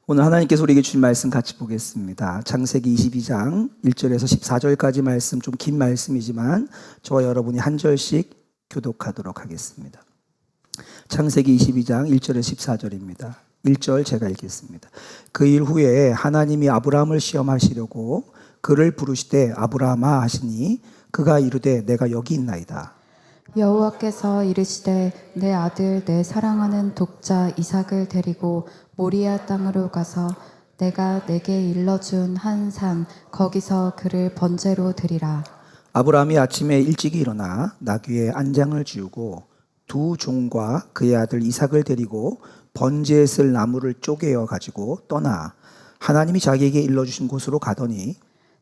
오늘 하나님께서 우리에게 주신 말씀 같이 보겠습니다. 창세기 22장 1절에서 14절까지 말씀, 좀 긴 말씀이지만 저와 여러분이 한 절씩 교독하도록 하겠습니다. 창세기 22장 1절에서 14절입니다. 1절 제가 읽겠습니다. 그 일 후에 하나님이 아브라함을 시험하시려고 그를 부르시되 아브라함아 하시니 그가 이르되 내가 여기 있나이다. 여호와께서 이르시되 내 아들 내 사랑하는 독자 이삭을 데리고 모리아 땅으로 가서 내가 내게 일러준 한 산 거기서 그를 번제로 드리라. 아브라함이 아침에 일찍이 일어나 나귀의 안장을 지우고 두 종과 그의 아들 이삭을 데리고 번제에 쓸 나무를 쪼개어 가지고 떠나 하나님이 자기에게 일러주신 곳으로 가더니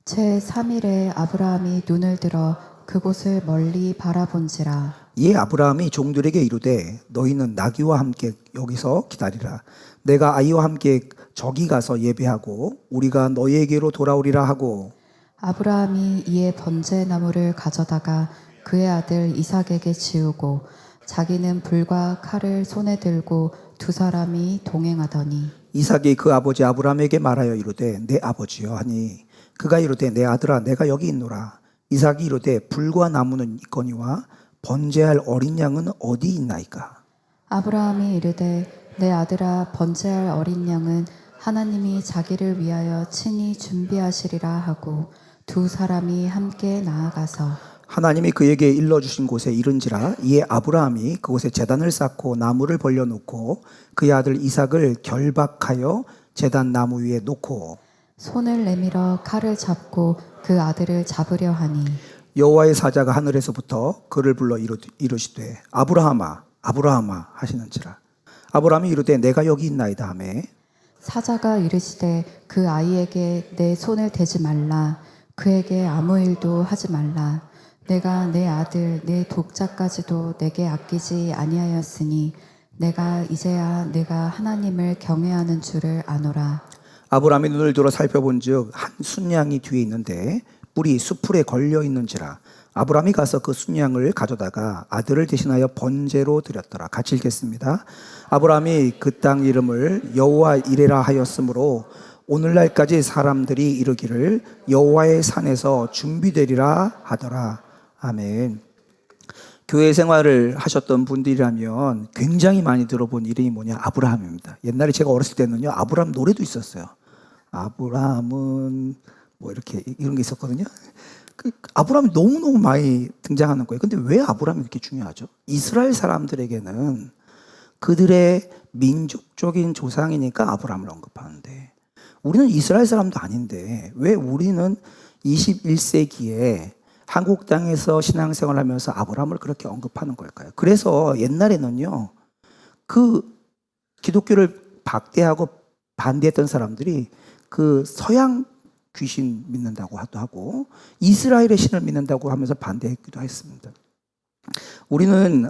제3일에 아브라함이 눈을 들어 그곳을 멀리 바라본지라. 이에 아브라함이 종들에게 이르되 너희는 나귀와 함께 여기서 기다리라. 내가 아이와 함께 저기 가서 예배하고 우리가 너희에게로 돌아오리라 하고 아브라함이 이에 번제 나무를 가져다가 그의 아들 이삭에게 지우고 자기는 불과 칼을 손에 들고 두 사람이 동행하더니 이삭이 그 아버지 아브라함에게 말하여 이르되 내 아버지여 하니 그가 이르되 내 아들아 내가 여기 있노라. 이삭이 이르되 불과 나무는 있거니와 번제할 어린 양은 어디 있나이까. 아브라함이 이르되 내 아들아 번제할 어린 양은 하나님이 자기를 위하여 친히 준비하시리라 하고 두 사람이 함께 나아가서 하나님이 그에게 일러주신 곳에 이른지라. 이에 아브라함이 그곳에 제단을 쌓고 나무를 벌려놓고 그의 아들 이삭을 결박하여 제단 나무 위에 놓고 손을 내밀어 칼을 잡고 그 아들을 잡으려 하니 여호와의 사자가 하늘에서부터 그를 불러 이르시되 아브라함아 아브라함아 하시는지라. 아브라함이 이르되 내가 여기 있나이다 하매 사자가 이르시되 그 아이에게 내 손을 대지 말라. 그에게 아무 일도 하지 말라. 내가 내 아들 내 독자까지도 내게 아끼지 아니하였으니 내가 이제야 내가 하나님을 경외하는 줄을 아노라. 아브라함이 눈을 들어 살펴본즉 한 순양이 뒤에 있는데 뿔이 수풀에 걸려 있는지라. 아브라함이 가서 그 순양을 가져다가 아들을 대신하여 번제로 드렸더라. 같이 읽겠습니다. 아브라함이 그 땅 이름을 여호와 이레라 하였으므로 오늘날까지 사람들이 이르기를 여호와의 산에서 준비되리라 하더라. 아멘. 교회 생활을 하셨던 분들이라면 굉장히 많이 들어본 이름이 뭐냐? 아브라함입니다. 옛날에 제가 어렸을 때는요, 아브라함 노래도 있었어요. 아브라함은 뭐 이렇게 이런 게 있었거든요. 아브라함이 너무너무 많이 등장하는 거예요. 근데 왜 아브라함이 그렇게 중요하죠? 이스라엘 사람들에게는 그들의 민족적인 조상이니까 아브라함을 언급하는데 우리는 이스라엘 사람도 아닌데 왜 우리는 21세기에 한국 땅에서 신앙생활을 하면서 아브라함을 그렇게 언급하는 걸까요? 그래서 옛날에는요, 그 기독교를 박대하고 반대했던 사람들이 그 서양 귀신 믿는다고 하고 이스라엘의 신을 믿는다고 하면서 반대했기도 했습니다. 우리는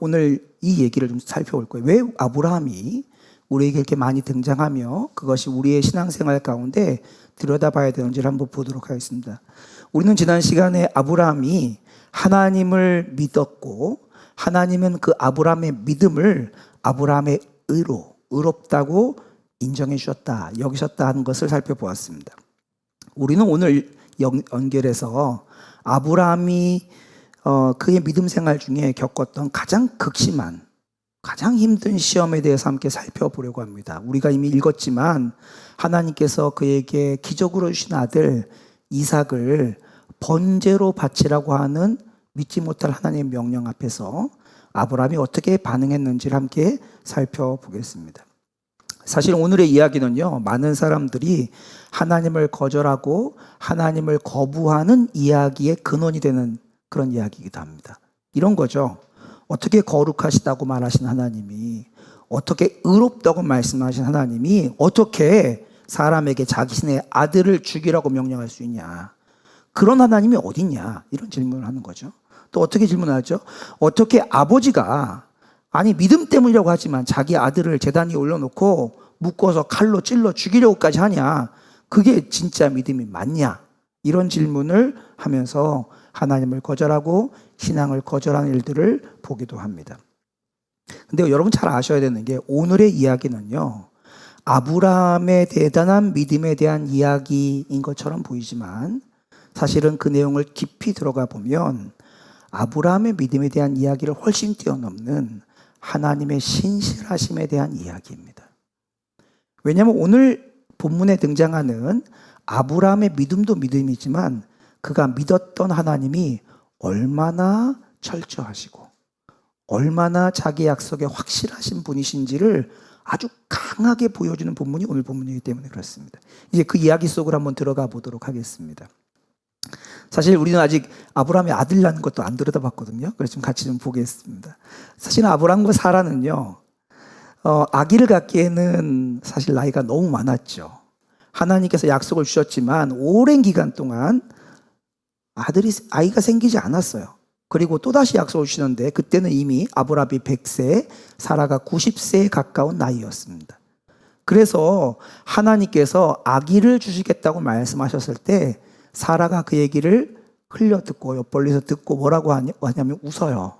오늘 이 얘기를 좀 살펴볼 거예요. 왜 아브라함이 우리에게 이렇게 많이 등장하며 그것이 우리의 신앙생활 가운데 들여다봐야 되는지를 한번 보도록 하겠습니다. 우리는 지난 시간에 아브라함이 하나님을 믿었고 하나님은 그 아브라함의 믿음을 아브라함의 의롭다고 인정해 주셨다, 여기셨다 하는 것을 살펴보았습니다. 우리는 오늘 연결해서 아브라함이 그의 믿음 생활 중에 겪었던 가장 극심한, 가장 힘든 시험에 대해서 함께 살펴보려고 합니다. 우리가 이미 읽었지만 하나님께서 그에게 기적으로 주신 아들 이삭을 번제로 바치라고 하는 믿지 못할 하나님의 명령 앞에서 아브라함이 어떻게 반응했는지를 함께 살펴보겠습니다. 사실 오늘의 이야기는요, 많은 사람들이 하나님을 거절하고 하나님을 거부하는 이야기의 근원이 되는 그런 이야기이기도 합니다. 이런 거죠. 어떻게 거룩하시다고 말하신 하나님이, 어떻게 의롭다고 말씀하신 하나님이 어떻게 사람에게 자신의 아들을 죽이라고 명령할 수 있냐. 그런 하나님이 어딨냐. 이런 질문을 하는 거죠. 또 어떻게 질문하죠? 어떻게 아버지가 아니 믿음 때문이라고 하지만 자기 아들을 제단 위에 올려놓고 묶어서 칼로 찔러 죽이려고까지 하냐. 그게 진짜 믿음이 맞냐. 이런 질문을 하면서 하나님을 거절하고 신앙을 거절하는 일들을 보기도 합니다. 근데 여러분 잘 아셔야 되는 게 오늘의 이야기는요, 아브라함의 대단한 믿음에 대한 이야기인 것처럼 보이지만 사실은 그 내용을 깊이 들어가 보면 아브라함의 믿음에 대한 이야기를 훨씬 뛰어넘는 하나님의 신실하심에 대한 이야기입니다. 왜냐하면 오늘 본문에 등장하는 아브라함의 믿음도 믿음이지만 그가 믿었던 하나님이 얼마나 철저하시고 얼마나 자기 약속에 확실하신 분이신지를 아주 강하게 보여주는 본문이 오늘 본문이기 때문에 그렇습니다. 이제 그 이야기 속으로 한번 들어가 보도록 하겠습니다. 사실 우리는 아직 아브라함의 아들 낳는 것도 안 들여다봤거든요. 그래서 좀 같이 좀 보겠습니다. 사실 아브라함과 사라는요, 아기를 갖기에는 사실 나이가 너무 많았죠. 하나님께서 약속을 주셨지만 오랜 기간 동안 아이가 생기지 않았어요. 그리고 또다시 약속을 주시는데 그때는 이미 아브라함이 100세, 사라가 90세에 가까운 나이였습니다. 그래서 하나님께서 아기를 주시겠다고 말씀하셨을 때 사라가 그 얘기를 흘려듣고 옆벌리서 듣고 뭐라고 하냐면 웃어요.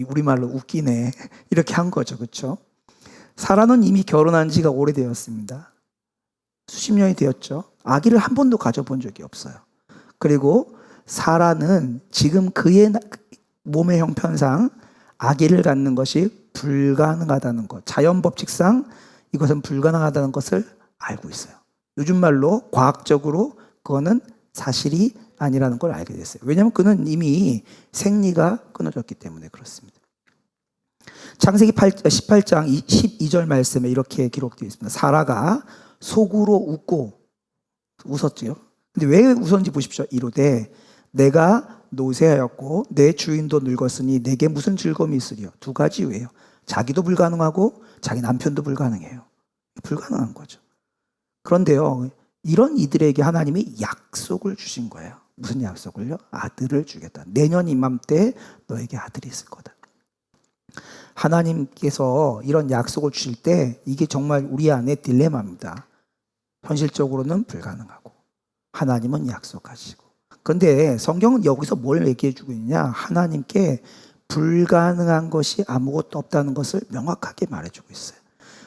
우리말로 웃기네. 이렇게 한 거죠. 그렇죠? 사라는 이미 결혼한 지가 오래되었습니다. 수십 년이 되었죠. 아기를 한 번도 가져본 적이 없어요. 그리고 사라는 지금 그의 몸의 형편상 아기를 갖는 것이 불가능하다는 것, 자연 법칙상 이것은 불가능하다는 것을 알고 있어요. 요즘 말로 과학적으로 그거는 사실이 아니라는 걸 알게 됐어요. 왜냐하면 그는 이미 생리가 끊어졌기 때문에 그렇습니다. 창세기 18장 12절 말씀에 이렇게 기록되어 있습니다. 사라가 속으로 웃었지요. 근데 왜 웃었는지 보십시오. 이르되 내가 노쇠하였고 내 주인도 늙었으니 내게 무슨 즐거움이 있으리요. 두 가지 이유예요. 자기도 불가능하고 자기 남편도 불가능해요. 불가능한 거죠. 그런데요, 이런 이들에게 하나님이 약속을 주신 거예요. 무슨 약속을요? 아들을 주겠다. 내년 이맘때 너에게 아들이 있을 거다. 하나님께서 이런 약속을 주실 때 이게 정말 우리 안에 딜레마입니다. 현실적으로는 불가능하고 하나님은 약속하시고. 그런데 성경은 여기서 뭘 얘기해 주고 있느냐? 하나님께 불가능한 것이 아무것도 없다는 것을 명확하게 말해주고 있어요.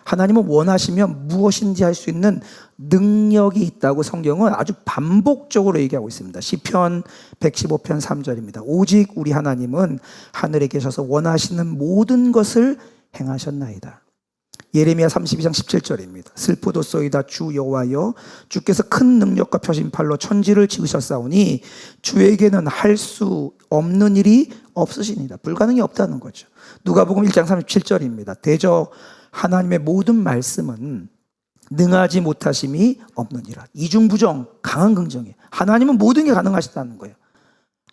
하나님은 원하시면 무엇인지 할 수 있는 능력이 있다고 성경은 아주 반복적으로 얘기하고 있습니다. 시편 115편 3절입니다. 오직 우리 하나님은 하늘에 계셔서 원하시는 모든 것을 행하셨나이다. 예레미야 32장 17절입니다. 슬프도소이다 주 여호와여 주께서 큰 능력과 펴신팔로 천지를 지으셨사오니 주에게는 할 수 없는 일이 없으시니라. 불가능이 없다는 거죠. 누가복음 1장 37절입니다. 대저 하나님의 모든 말씀은 능하지 못하심이 없느니라. 이중부정, 강한 긍정이에요. 하나님은 모든 게 가능하시다는 거예요.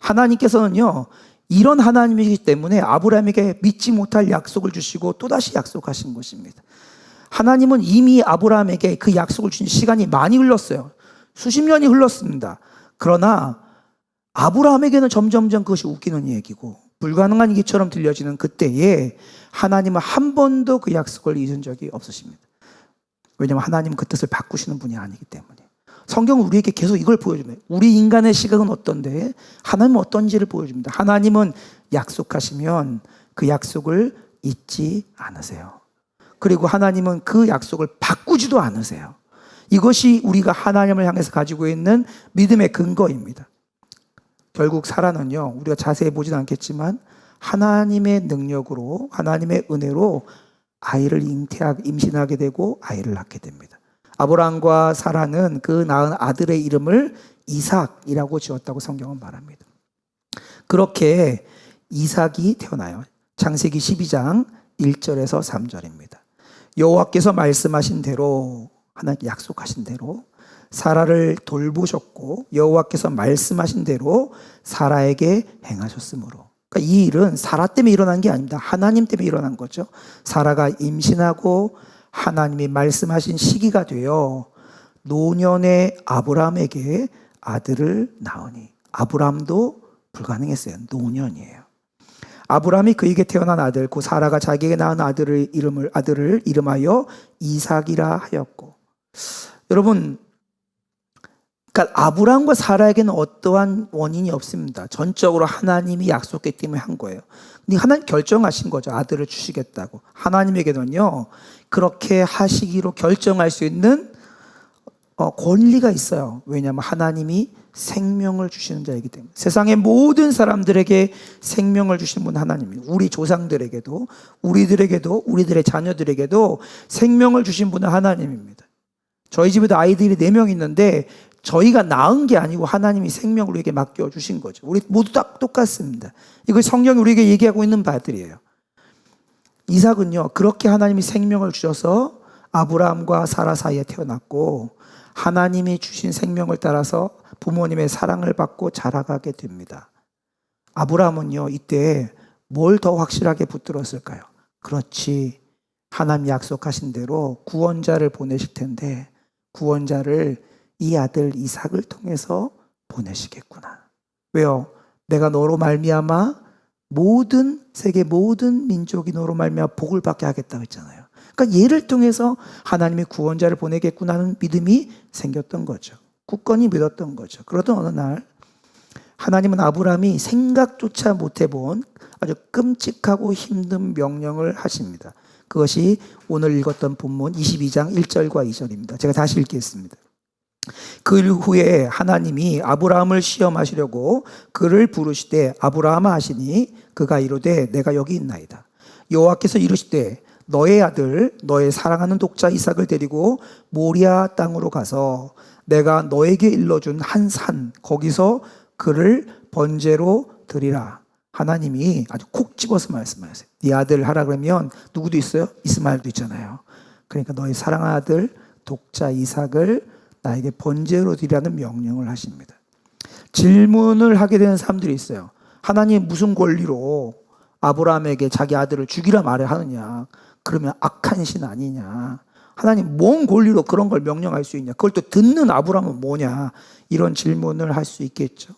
하나님께서는요, 이런 하나님이기 때문에 아브라함에게 믿지 못할 약속을 주시고 또다시 약속하신 것입니다. 하나님은 이미 아브라함에게 그 약속을 주신 시간이 많이 흘렀어요. 수십 년이 흘렀습니다. 그러나 아브라함에게는 점점점 그것이 웃기는 얘기고 불가능한 얘기처럼 들려지는 그때에 하나님은 한 번도 그 약속을 잊은 적이 없으십니다. 왜냐하면 하나님은 그 뜻을 바꾸시는 분이 아니기 때문에. 성경은 우리에게 계속 이걸 보여줍니다. 우리 인간의 시각은 어떤데 하나님은 어떤지를 보여줍니다. 하나님은 약속하시면 그 약속을 잊지 않으세요. 그리고 하나님은 그 약속을 바꾸지도 않으세요. 이것이 우리가 하나님을 향해서 가지고 있는 믿음의 근거입니다. 결국 사라는요, 우리가 자세히 보진 않겠지만 하나님의 능력으로, 하나님의 은혜로 아이를 임신하게 되고 아이를 낳게 됩니다. 아브라함과 사라는 그 낳은 아들의 이름을 이삭이라고 지었다고 성경은 말합니다. 그렇게 이삭이 태어나요. 창세기 12장 1절에서 3절입니다. 여호와께서 말씀하신 대로, 하나님께 약속하신 대로 사라를 돌보셨고 여호와께서 말씀하신 대로 사라에게 행하셨으므로. 그러니까 이 일은 사라 때문에 일어난 게 아닙니다. 하나님 때문에 일어난 거죠. 사라가 임신하고 하나님이 말씀하신 시기가 되어 노년의 아브라함에게 아들을 낳으니, 아브라함도 불가능했어요. 노년이에요. 아브라함이 그에게 태어난 아들, 그 사라가 자기에게 낳은 아들을 이름하여 이삭이라 하였고. 여러분, 그러니까 아브라함과 사라에게는 어떠한 원인이 없습니다. 전적으로 하나님이 약속했기 때문에 한 거예요. 근데 하나님 결정하신 거죠. 아들을 주시겠다고. 하나님에게는요, 그렇게 하시기로 결정할 수 있는 권리가 있어요. 왜냐하면 하나님이 생명을 주시는 자이기 때문에. 세상의 모든 사람들에게 생명을 주신 분 하나님입니다. 우리 조상들에게도, 우리들에게도, 우리들의 자녀들에게도 생명을 주신 분은 하나님입니다. 저희 집에도 아이들이 4명 있는데 저희가 낳은 게 아니고 하나님이 생명을 우리에게 맡겨주신 거죠. 우리 모두 다 똑같습니다. 이걸 성경이 우리에게 얘기하고 있는 바들이에요. 이삭은요, 그렇게 하나님이 생명을 주셔서 아브라함과 사라 사이에 태어났고, 하나님이 주신 생명을 따라서 부모님의 사랑을 받고 자라가게 됩니다. 아브라함은요, 이때 뭘 더 확실하게 붙들었을까요? 그렇지, 하나님 약속하신 대로 구원자를 보내실 텐데 구원자를 이 아들 이삭을 통해서 보내시겠구나. 왜요? 내가 너로 말미암아 모든 세계 모든 민족이 너로 말미암아 복을 받게 하겠다고 했잖아요. 그러니까 얘를 통해서 하나님이 구원자를 보내겠구나 하는 믿음이 생겼던 거죠. 굳건히 믿었던 거죠. 그러던 어느 날 하나님은 아브라함이 생각조차 못 해본 아주 끔찍하고 힘든 명령을 하십니다. 그것이 오늘 읽었던 본문 22장 1절과 2절입니다. 제가 다시 읽겠습니다. 그 후에 하나님이 아브라함을 시험하시려고 그를 부르시되 아브라함아 하시니 그가 이르되 내가 여기 있나이다. 여호와께서 이르시되 너의 아들 너의 사랑하는 독자 이삭을 데리고 모리아 땅으로 가서 내가 너에게 일러준 한 산 거기서 그를 번제로 드리라. 하나님이 아주 콕 집어서 말씀하세요. 네 아들 하라 그러면 누구도 있어요? 이스마엘도 있잖아요. 그러니까 너의 사랑하는 아들 독자 이삭을 나에게 번제로 드리라는 명령을 하십니다. 질문을 하게 되는 사람들이 있어요. 하나님 무슨 권리로 아브라함에게 자기 아들을 죽이라 말을 하느냐? 그러면 악한 신 아니냐? 하나님 뭔 권리로 그런 걸 명령할 수 있냐? 그걸 또 듣는 아브라함은 뭐냐? 이런 질문을 할 수 있겠죠.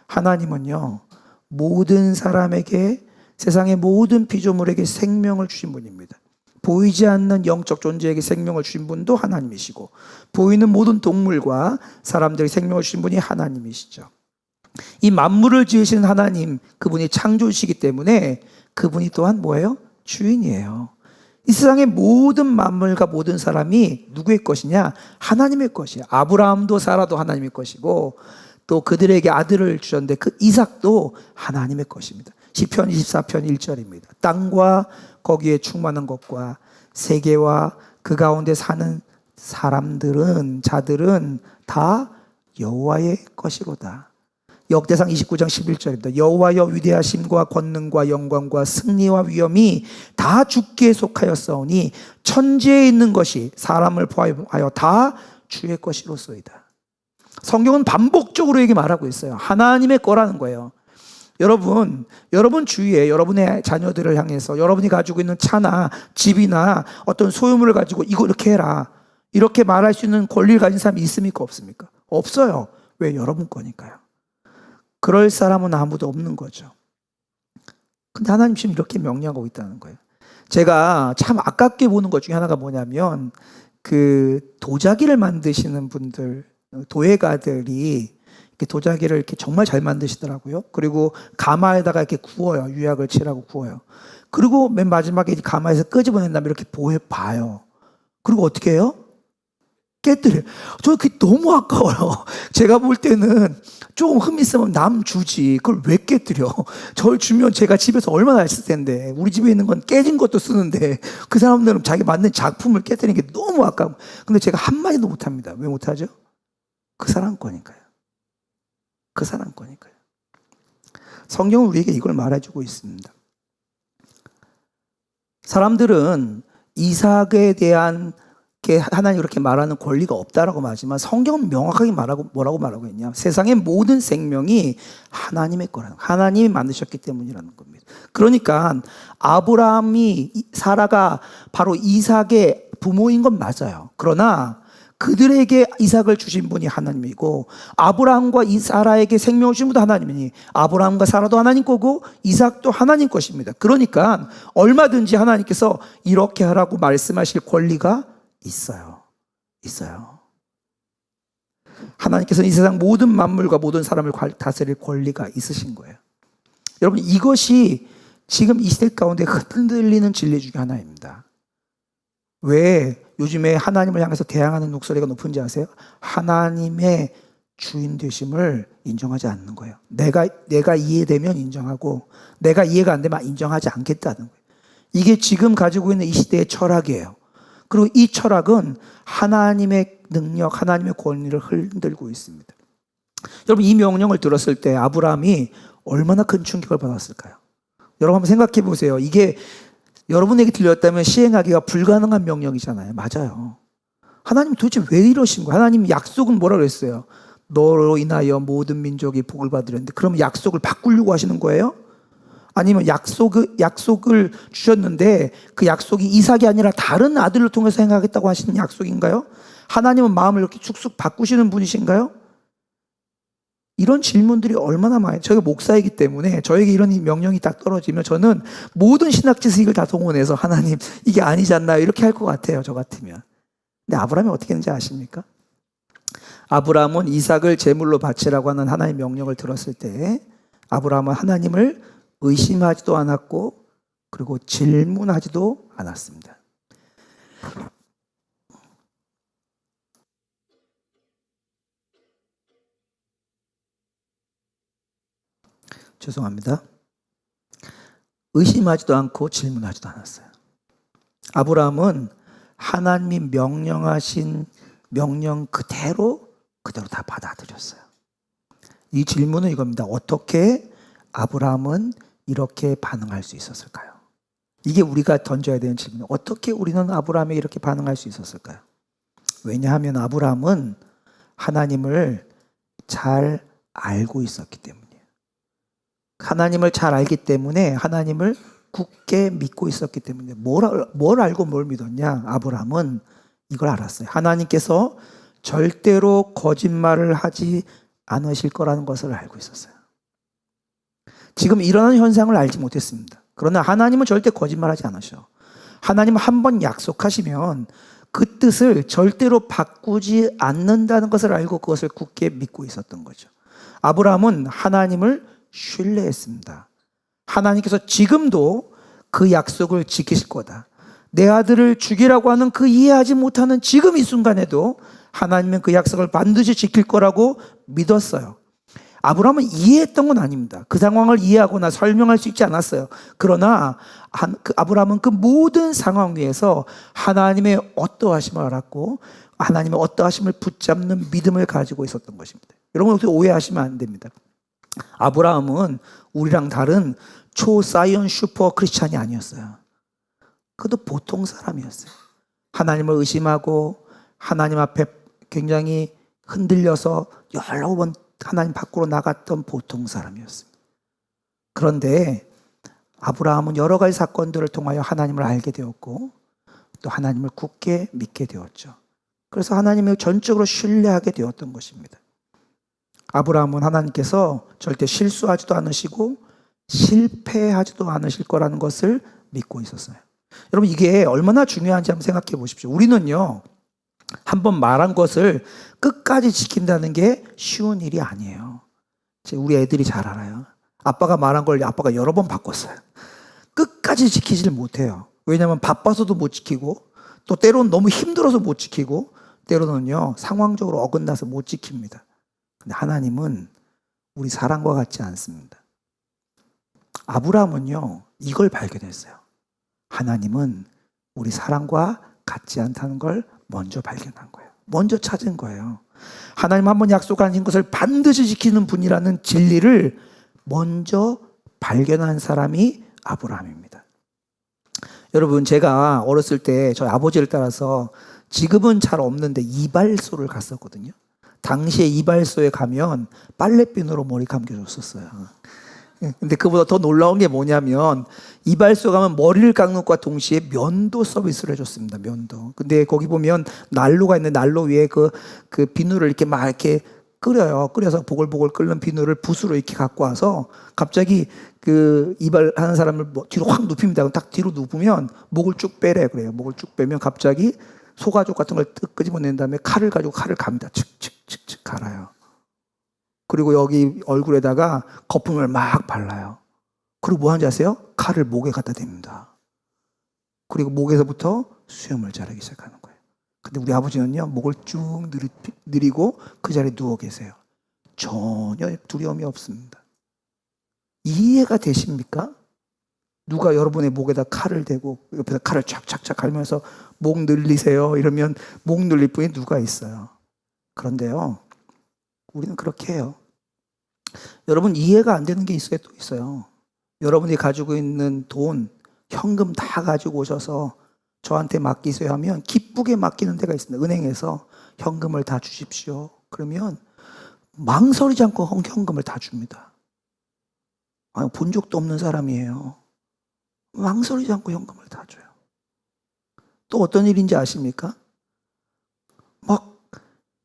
하나님은요, 모든 사람에게, 세상의 모든 피조물에게 생명을 주신 분입니다. 보이지 않는 영적 존재에게 생명을 주신 분도 하나님이시고, 보이는 모든 동물과 사람들에게 생명을 주신 분이 하나님이시죠. 이 만물을 지으신 하나님, 그분이 창조주시기 때문에 그분이 또한 뭐예요? 주인이에요. 이 세상의 모든 만물과 모든 사람이 누구의 것이냐? 하나님의 것이에요. 아브라함도 사라도 하나님의 것이고, 또 그들에게 아들을 주셨는데 그 이삭도 하나님의 것입니다. 시편 24편 1절입니다. 땅과 거기에 충만한 것과 세계와 그 가운데 사는 사람들은, 자들은 다 여호와의 것이로다. 역대상 29장 11절입니다. 여호와여 위대하심과 권능과 영광과 승리와 위엄이 다 주께 속하였사오니 천지에 있는 것이 사람을 포함하여 다 주의 것이로소이다. 성경은 반복적으로 얘기 말하고 있어요. 하나님의 거라는 거예요. 여러분 주위에 여러분의 자녀들을 향해서 여러분이 가지고 있는 차나 집이나 어떤 소유물을 가지고 이거 이렇게 해라, 이렇게 말할 수 있는 권리를 가진 사람이 있습니까? 없습니까? 없어요. 왜? 여러분 거니까요. 그럴 사람은 아무도 없는 거죠. 근데 하나님 지금 이렇게 명령하고 있다는 거예요. 제가 참 아깝게 보는 것 중에 하나가 뭐냐면, 그 도자기를 만드시는 분들, 도예가들이 이렇게 도자기를 이렇게 정말 잘 만드시더라고요. 그리고 가마에다가 이렇게 구워요. 유약을 칠하고 구워요. 그리고 맨 마지막에 가마에서 끄집어낸 다음에 이렇게 봐요. 그리고 어떻게 해요? 깨뜨려요. 저는 그게 너무 아까워요. 제가 볼 때는 조금 흠 있으면 남 주지, 그걸 왜 깨뜨려? 저를 주면 제가 집에서 얼마나 했을 텐데, 우리 집에 있는 건 깨진 것도 쓰는데 그 사람들은 자기 만든 작품을 깨뜨리는 게 너무 아까워. 근데 제가 한마디도 못합니다. 왜 못하죠? 그 사람 거니까요. 그 사람 거니까요. 성경은 우리에게 이걸 말해주고 있습니다. 사람들은 이삭에 대한 하나님 이렇게 말하는 권리가 없다라고 말하지만 성경은 명확하게 말하고 뭐라고 말하고 있냐? 세상의 모든 생명이 하나님의 거라는, 하나님이 만드셨기 때문이라는 겁니다. 그러니까 아브라함이, 사라가 바로 이삭의 부모인 건 맞아요. 그러나 그들에게 이삭을 주신 분이 하나님이고, 아브라함과 사라에게 생명을 주신 분도 하나님이니 아브라함과 사라도 하나님 거고 이삭도 하나님 것입니다. 그러니까 얼마든지 하나님께서 이렇게 하라고 말씀하실 권리가 있어요. 하나님께서는 이 세상 모든 만물과 모든 사람을 다스릴 권리가 있으신 거예요. 여러분, 이것이 지금 이 시대 가운데 흔들리는 진리 중에 하나입니다. 왜 요즘에 하나님을 향해서 대항하는 목소리가 높은지 아세요? 하나님의 주인 되심을 인정하지 않는 거예요. 내가 이해되면 인정하고 내가 이해가 안 되면 인정하지 않겠다는 거예요. 이게 지금 가지고 있는 이 시대의 철학이에요. 그리고 이 철학은 하나님의 능력, 하나님의 권위를 흔들고 있습니다. 여러분, 이 명령을 들었을 때 아브라함이 얼마나 큰 충격을 받았을까요? 여러분 한번 생각해 보세요. 이게 여러분에게 들렸다면 시행하기가 불가능한 명령이잖아요. 맞아요. 하나님 도대체 왜 이러신 거예요? 하나님 약속은 뭐라 그랬어요? 너로 인하여 모든 민족이 복을 받으려는데, 그럼 약속을 바꾸려고 하시는 거예요? 아니면 약속을 주셨는데 그 약속이 이삭이 아니라 다른 아들을 통해서 행하겠다고 하시는 약속인가요? 하나님은 마음을 이렇게 축축 바꾸시는 분이신가요? 이런 질문들이 얼마나 많아요. 저희가 목사이기 때문에 저에게 이런 명령이 딱 떨어지면 저는 모든 신학 지식을 다 동원해서 하나님 이게 아니지 않나요? 이렇게 할 것 같아요. 저 같으면. 근데 아브라함이 어떻게 했는지 아십니까? 아브라함은 이삭을 제물로 바치라고 하는 하나님의 명령을 들었을 때 아브라함은 하나님을 의심하지도 않았고 그리고 질문하지도 않았습니다. 죄송합니다. 의심하지도 않고 질문하지도 않았어요. 아브라함은 하나님이 명령하신 명령 그대로 다 받아들였어요. 이 질문은 이겁니다. 어떻게 아브라함은 이렇게 반응할 수 있었을까요? 이게 우리가 던져야 되는 질문이에요. 어떻게 우리는 아브라함이 이렇게 반응할 수 있었을까요? 왜냐하면 아브라함은 하나님을 잘 알고 있었기 때문이에요. 하나님을 잘 알기 때문에 하나님을 굳게 믿고 있었기 때문에 뭘 알고 뭘 믿었냐? 아브라함은 이걸 알았어요. 하나님께서 절대로 거짓말을 하지 않으실 거라는 것을 알고 있었어요. 지금 일어나는 현상을 알지 못했습니다. 그러나 하나님은 절대 거짓말하지 않으셔. 하나님은 한 번 약속하시면 그 뜻을 절대로 바꾸지 않는다는 것을 알고 그것을 굳게 믿고 있었던 거죠. 아브라함은 하나님을 신뢰했습니다. 하나님께서 지금도 그 약속을 지키실 거다. 내 아들을 죽이라고 하는 그 이해하지 못하는 지금 이 순간에도 하나님은 그 약속을 반드시 지킬 거라고 믿었어요. 아브라함은 이해했던 건 아닙니다. 그 상황을 이해하거나 설명할 수 있지 않았어요. 그러나 아브라함은 그 모든 상황 위에서 하나님의 어떠하심을 알았고 하나님의 어떠하심을 붙잡는 믿음을 가지고 있었던 것입니다. 여러분 여기서 오해하시면 안 됩니다. 아브라함은 우리랑 다른 초사이언 슈퍼 크리스찬이 아니었어요. 그도 보통 사람이었어요. 하나님을 의심하고 하나님 앞에 굉장히 흔들려서 여러 번 하나님 밖으로 나갔던 보통 사람이었습니다. 그런데 아브라함은 여러 가지 사건들을 통하여 하나님을 알게 되었고 또 하나님을 굳게 믿게 되었죠. 그래서 하나님을 전적으로 신뢰하게 되었던 것입니다. 아브라함은 하나님께서 절대 실수하지도 않으시고 실패하지도 않으실 거라는 것을 믿고 있었어요. 여러분 이게 얼마나 중요한지 한번 생각해 보십시오. 우리는요 한번 말한 것을 끝까지 지킨다는 게 쉬운 일이 아니에요. 우리 애들이 잘 알아요. 아빠가 말한 걸 아빠가 여러 번 바꿨어요. 끝까지 지키질 못해요. 왜냐하면 바빠서도 못 지키고 또 때로는 너무 힘들어서 못 지키고 때로는요 상황적으로 어긋나서 못 지킵니다. 근데 하나님은 우리 사람과 같지 않습니다. 아브라함은요 이걸 발견했어요. 하나님은 우리 사람과 같지 않다는 걸 먼저 발견한 거예요. 먼저 찾은 거예요. 하나님 한번 약속하신 것을 반드시 지키는 분이라는 진리를 먼저 발견한 사람이 아브라함입니다. 여러분 제가 어렸을 때 저희 아버지를 따라서 지금은 잘 없는데 이발소를 갔었거든요. 당시에 이발소에 가면 빨래비누로 머리 감겨줬었어요. 근데 그보다 더 놀라운 게 뭐냐면 이발소 가면 머리를 깎는 것과 동시에 면도 서비스를 해줬습니다. 면도. 근데 거기 보면 난로가 있는데 난로 위에 그 비누를 이렇게 막 이렇게 끓여요. 끓여서 보글보글 끓는 비누를 붓으로 이렇게 갖고 와서 갑자기 그 이발하는 사람을 뒤로 확 눕힙니다. 딱 뒤로 눕으면 목을 쭉 빼래 그래요. 목을 쭉 빼면 갑자기 소가죽 같은 걸 끄집어낸 다음에 칼을 가지고 칼을 갑니다. 칙칙칙칙 갈아요. 그리고 여기 얼굴에다가 거품을 막 발라요. 그리고 뭐 하는지 아세요? 칼을 목에 갖다 댑니다. 그리고 목에서부터 수염을 자라기 시작하는 거예요. 근데 우리 아버지는요, 목을 쭉 내리고 그 자리에 누워 계세요. 전혀 두려움이 없습니다. 이해가 되십니까? 누가 여러분의 목에다 칼을 대고 옆에서 칼을 착착착 갈면서 목 늘리세요 이러면 목 늘릴 분이 누가 있어요. 그런데요, 우리는 그렇게 해요. 여러분, 이해가 안 되는 게 또 있어요. 여러분이 가지고 있는 돈, 현금 다 가지고 오셔서 저한테 맡기세요 하면 기쁘게 맡기는 데가 있습니다. 은행에서 현금을 다 주십시오. 그러면 망설이지 않고 현금을 다 줍니다. 본 적도 없는 사람이에요. 망설이지 않고 현금을 다 줘요. 또 어떤 일인지 아십니까? 막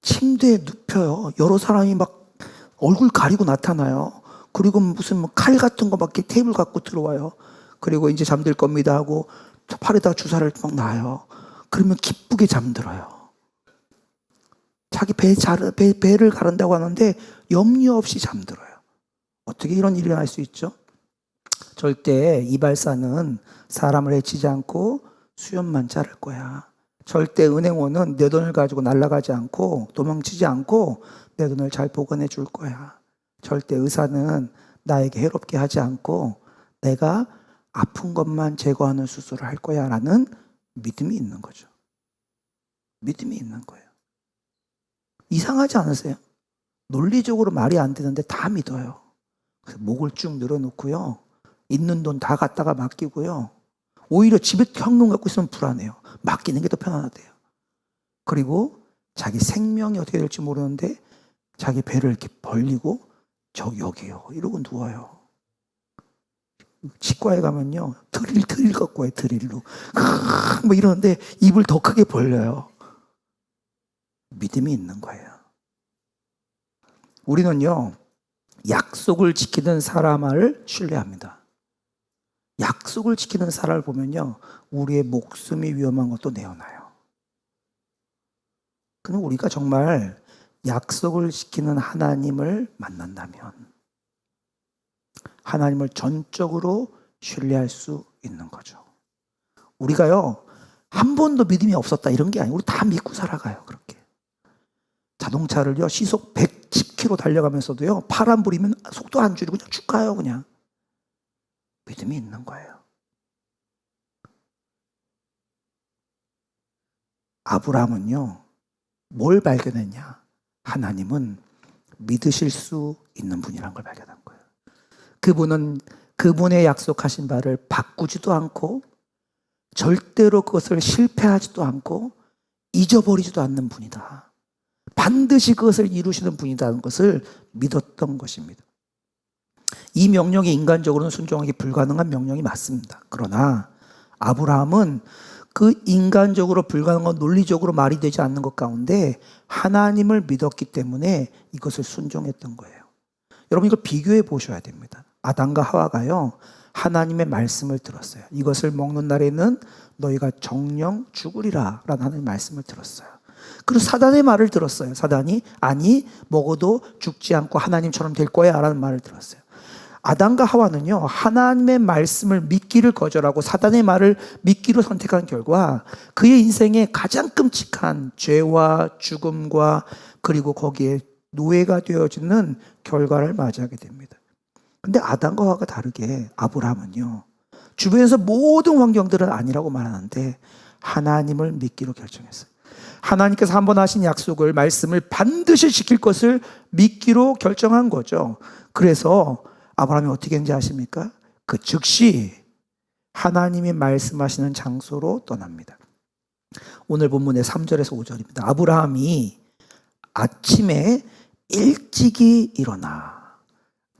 침대에 눕혀요. 여러 사람이 막 얼굴 가리고 나타나요. 그리고 무슨 칼 같은 거 막 테이블 갖고 들어와요. 그리고 이제 잠들 겁니다 하고 팔에다 주사를 막 놔요. 그러면 기쁘게 잠들어요. 자기 배를 가른다고 하는데 염려 없이 잠들어요. 어떻게 이런 일이 일어날 수 있죠? 절대 이발사는 사람을 해치지 않고 수염만 자를 거야. 절대 은행원은 내 돈을 가지고 날아가지 않고 도망치지 않고 내 돈을 잘 보관해 줄 거야. 절대 의사는 나에게 해롭게 하지 않고 내가 아픈 것만 제거하는 수술을 할 거야 라는 믿음이 있는 거죠. 믿음이 있는 거예요. 이상하지 않으세요? 논리적으로 말이 안 되는데 다 믿어요. 그래서 목을 쭉 늘어놓고요. 있는 돈 다 갖다가 맡기고요. 오히려 집에 현금 갖고 있으면 불안해요. 맡기는 게 더 편안하대요. 그리고 자기 생명이 어떻게 될지 모르는데 자기 배를 이렇게 벌리고 여기요 이러고 누워요. 치과에 가면요, 드릴 갖고 와요. 드릴로 뭐 이러는데 입을 더 크게 벌려요. 믿음이 있는 거예요. 우리는요, 약속을 지키는 사람을 신뢰합니다. 약속을 지키는 사람을 보면요, 우리의 목숨이 위험한 것도 내어놔요. 그럼 우리가 정말 약속을 지키는 하나님을 만난다면 하나님을 전적으로 신뢰할 수 있는 거죠. 우리가요, 한 번도 믿음이 없었다 이런 게 아니고 우리 다 믿고 살아가요. 그렇게 자동차를요, 시속 110km 달려가면서도요, 파란 불이면 속도 안 줄이고 그냥 쭉 가요. 그냥 믿음이 있는 거예요. 아브라함은요, 뭘 발견했냐? 하나님은 믿으실 수 있는 분이라는 걸 발견한 거예요. 그분은 그분의 약속하신 바를 바꾸지도 않고 절대로 그것을 실패하지도 않고 잊어버리지도 않는 분이다. 반드시 그것을 이루시는 분이라는 것을 믿었던 것입니다. 이 명령이 인간적으로는 순종하기 불가능한 명령이 맞습니다. 그러나 아브라함은 그 인간적으로 불가능한 논리적으로 말이 되지 않는 것 가운데 하나님을 믿었기 때문에 이것을 순종했던 거예요. 여러분, 이걸 비교해 보셔야 됩니다. 아담과 하와가요, 하나님의 말씀을 들었어요. 이것을 먹는 날에는 너희가 정령 죽으리라 라는 하나님의 말씀을 들었어요. 그리고 사단의 말을 들었어요. 사단이 아니 먹어도 죽지 않고 하나님처럼 될 거야 라는 말을 들었어요. 아담과 하와는요, 하나님의 말씀을 믿기를 거절하고 사단의 말을 믿기로 선택한 결과 그의 인생에 가장 끔찍한 죄와 죽음과 그리고 거기에 노예가 되어지는 결과를 맞이하게 됩니다. 근데 아담과 하와가 다르게 아브라함은요, 주변에서 모든 환경들은 아니라고 말하는데 하나님을 믿기로 결정했어요. 하나님께서 한번 하신 약속을, 말씀을 반드시 지킬 것을 믿기로 결정한 거죠. 그래서 아브라함이 어떻게 했는지 아십니까? 그 즉시 하나님이 말씀하시는 장소로 떠납니다. 오늘 본문의 3절에서 5절입니다. 아브라함이 아침에 일찍이 일어나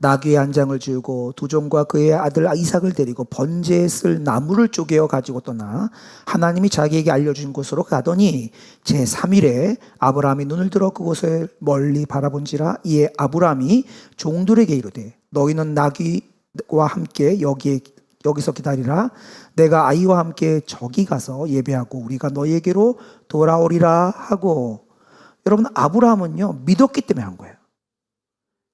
나귀의 한 장을 지우고 두 종과 그의 아들 이삭을 데리고 번제에 쓸 나무를 쪼개어 가지고 떠나 하나님이 자기에게 알려준 곳으로 가더니 제3일에 아브라함이 눈을 들어 그곳을 멀리 바라본지라. 이에 아브라함이 종들에게 이르되 너희는 나귀와 함께 여기서 기다리라. 내가 아이와 함께 저기 가서 예배하고 우리가 너희에게로 돌아오리라 하고. 여러분, 아브라함은요, 믿었기 때문에 한 거예요.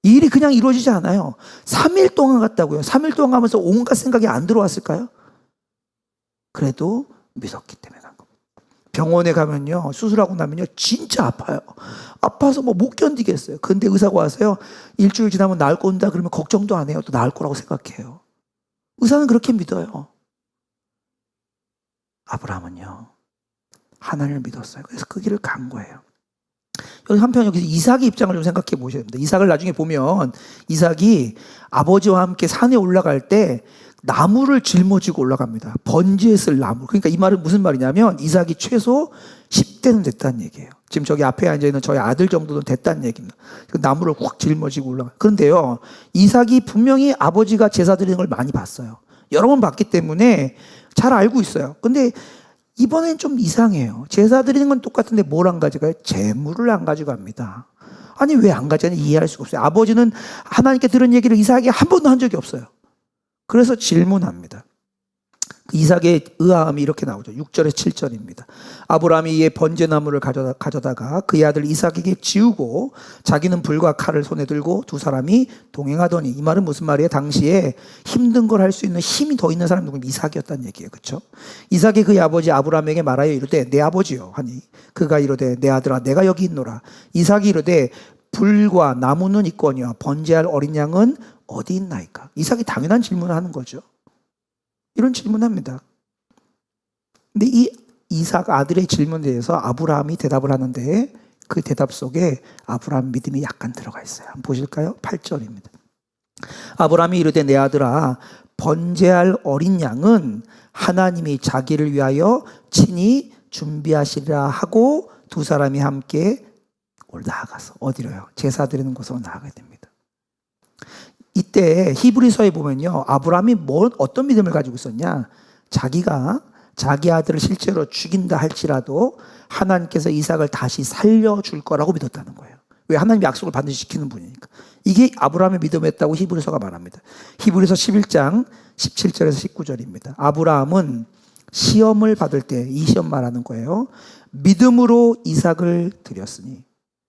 이 일이 그냥 이루어지지 않아요. 3일 동안 갔다고요. 3일 동안 가면서 온갖 생각이 안 들어왔을까요? 그래도 믿었기 때문에 난 겁니다. 병원에 가면요, 수술하고 나면요, 진짜 아파요. 아파서 뭐 못 견디겠어요. 근데 의사가 와서요, 일주일 지나면 나을 건다 그러면 걱정도 안 해요. 또 나을 거라고 생각해요. 의사는 그렇게 믿어요. 아브라함은요, 하나님을 믿었어요. 그래서 그 길을 간 거예요. 여기 한편 여기서 이삭의 입장을 좀 생각해 보셔야 됩니다. 이삭을 나중에 보면 이삭이 아버지와 함께 산에 올라갈 때 나무를 짊어지고 올라갑니다. 번제에 쓸 나무. 그러니까 이 말은 무슨 말이냐면 이삭이 최소 10대는 됐다는 얘기예요. 지금 저기 앞에 앉아있는 저희 아들 정도는 됐다는 얘기입니다. 그 나무를 확 짊어지고 올라가요. 그런데요, 이삭이 분명히 아버지가 제사 드리는 걸 많이 봤어요. 여러 번 봤기 때문에 잘 알고 있어요. 근데 이번엔 좀 이상해요. 제사 드리는 건 똑같은데 뭘 안 가져가요? 재물을 안 가져갑니다. 아니 왜 안 가져가는지 이해할 수가 없어요. 아버지는 하나님께 들은 얘기를 이삭에게 한 번도 한 적이 없어요. 그래서 질문합니다. 그 이삭의 의아함이 이렇게 나오죠. 6절에서 7절입니다. 아브라함이 이에 번제나무를 가져다가 그의 아들 이삭에게 지우고 자기는 불과 칼을 손에 들고 두 사람이 동행하더니, 이 말은 무슨 말이에요? 당시에 힘든 걸 할 수 있는 힘이 더 있는 사람이 누구냐면 이삭이었다는 얘기예요. 그렇죠? 이삭이 그의 아버지 아브라함에게 말하여 이르되 내 아버지요 하니 그가 이르되 내 아들아 내가 여기 있노라. 이삭이 이르되 불과 나무는 있거니와 번제할 어린 양은 어디 있나이까? 이삭이 당연한 질문을 하는 거죠. 이런 질문합니다. 근데 이 이삭 아들의 질문에 대해서 아브라함이 대답을 하는데 그 대답 속에 아브라함 믿음이 약간 들어가 있어요. 한번 보실까요? 8절입니다. 아브라함이 이르되 내 아들아 번제할 어린 양은 하나님이 자기를 위하여 친히 준비하시리라 하고 두 사람이 함께 나아가서 어디로요? 제사 드리는 곳으로 나아가야 됩니다. 이때 히브리서에 보면요, 아브라함이 어떤 믿음을 가지고 있었냐? 자기가 자기 아들을 실제로 죽인다 할지라도 하나님께서 이삭을 다시 살려줄 거라고 믿었다는 거예요. 왜? 하나님 약속을 반드시 지키는 분이니까. 이게 아브라함의 믿음이었다고 히브리서가 말합니다. 히브리서 11장 17절에서 19절입니다. 아브라함은 시험을 받을 때, 이 시험 말하는 거예요, 믿음으로 이삭을 드렸으니,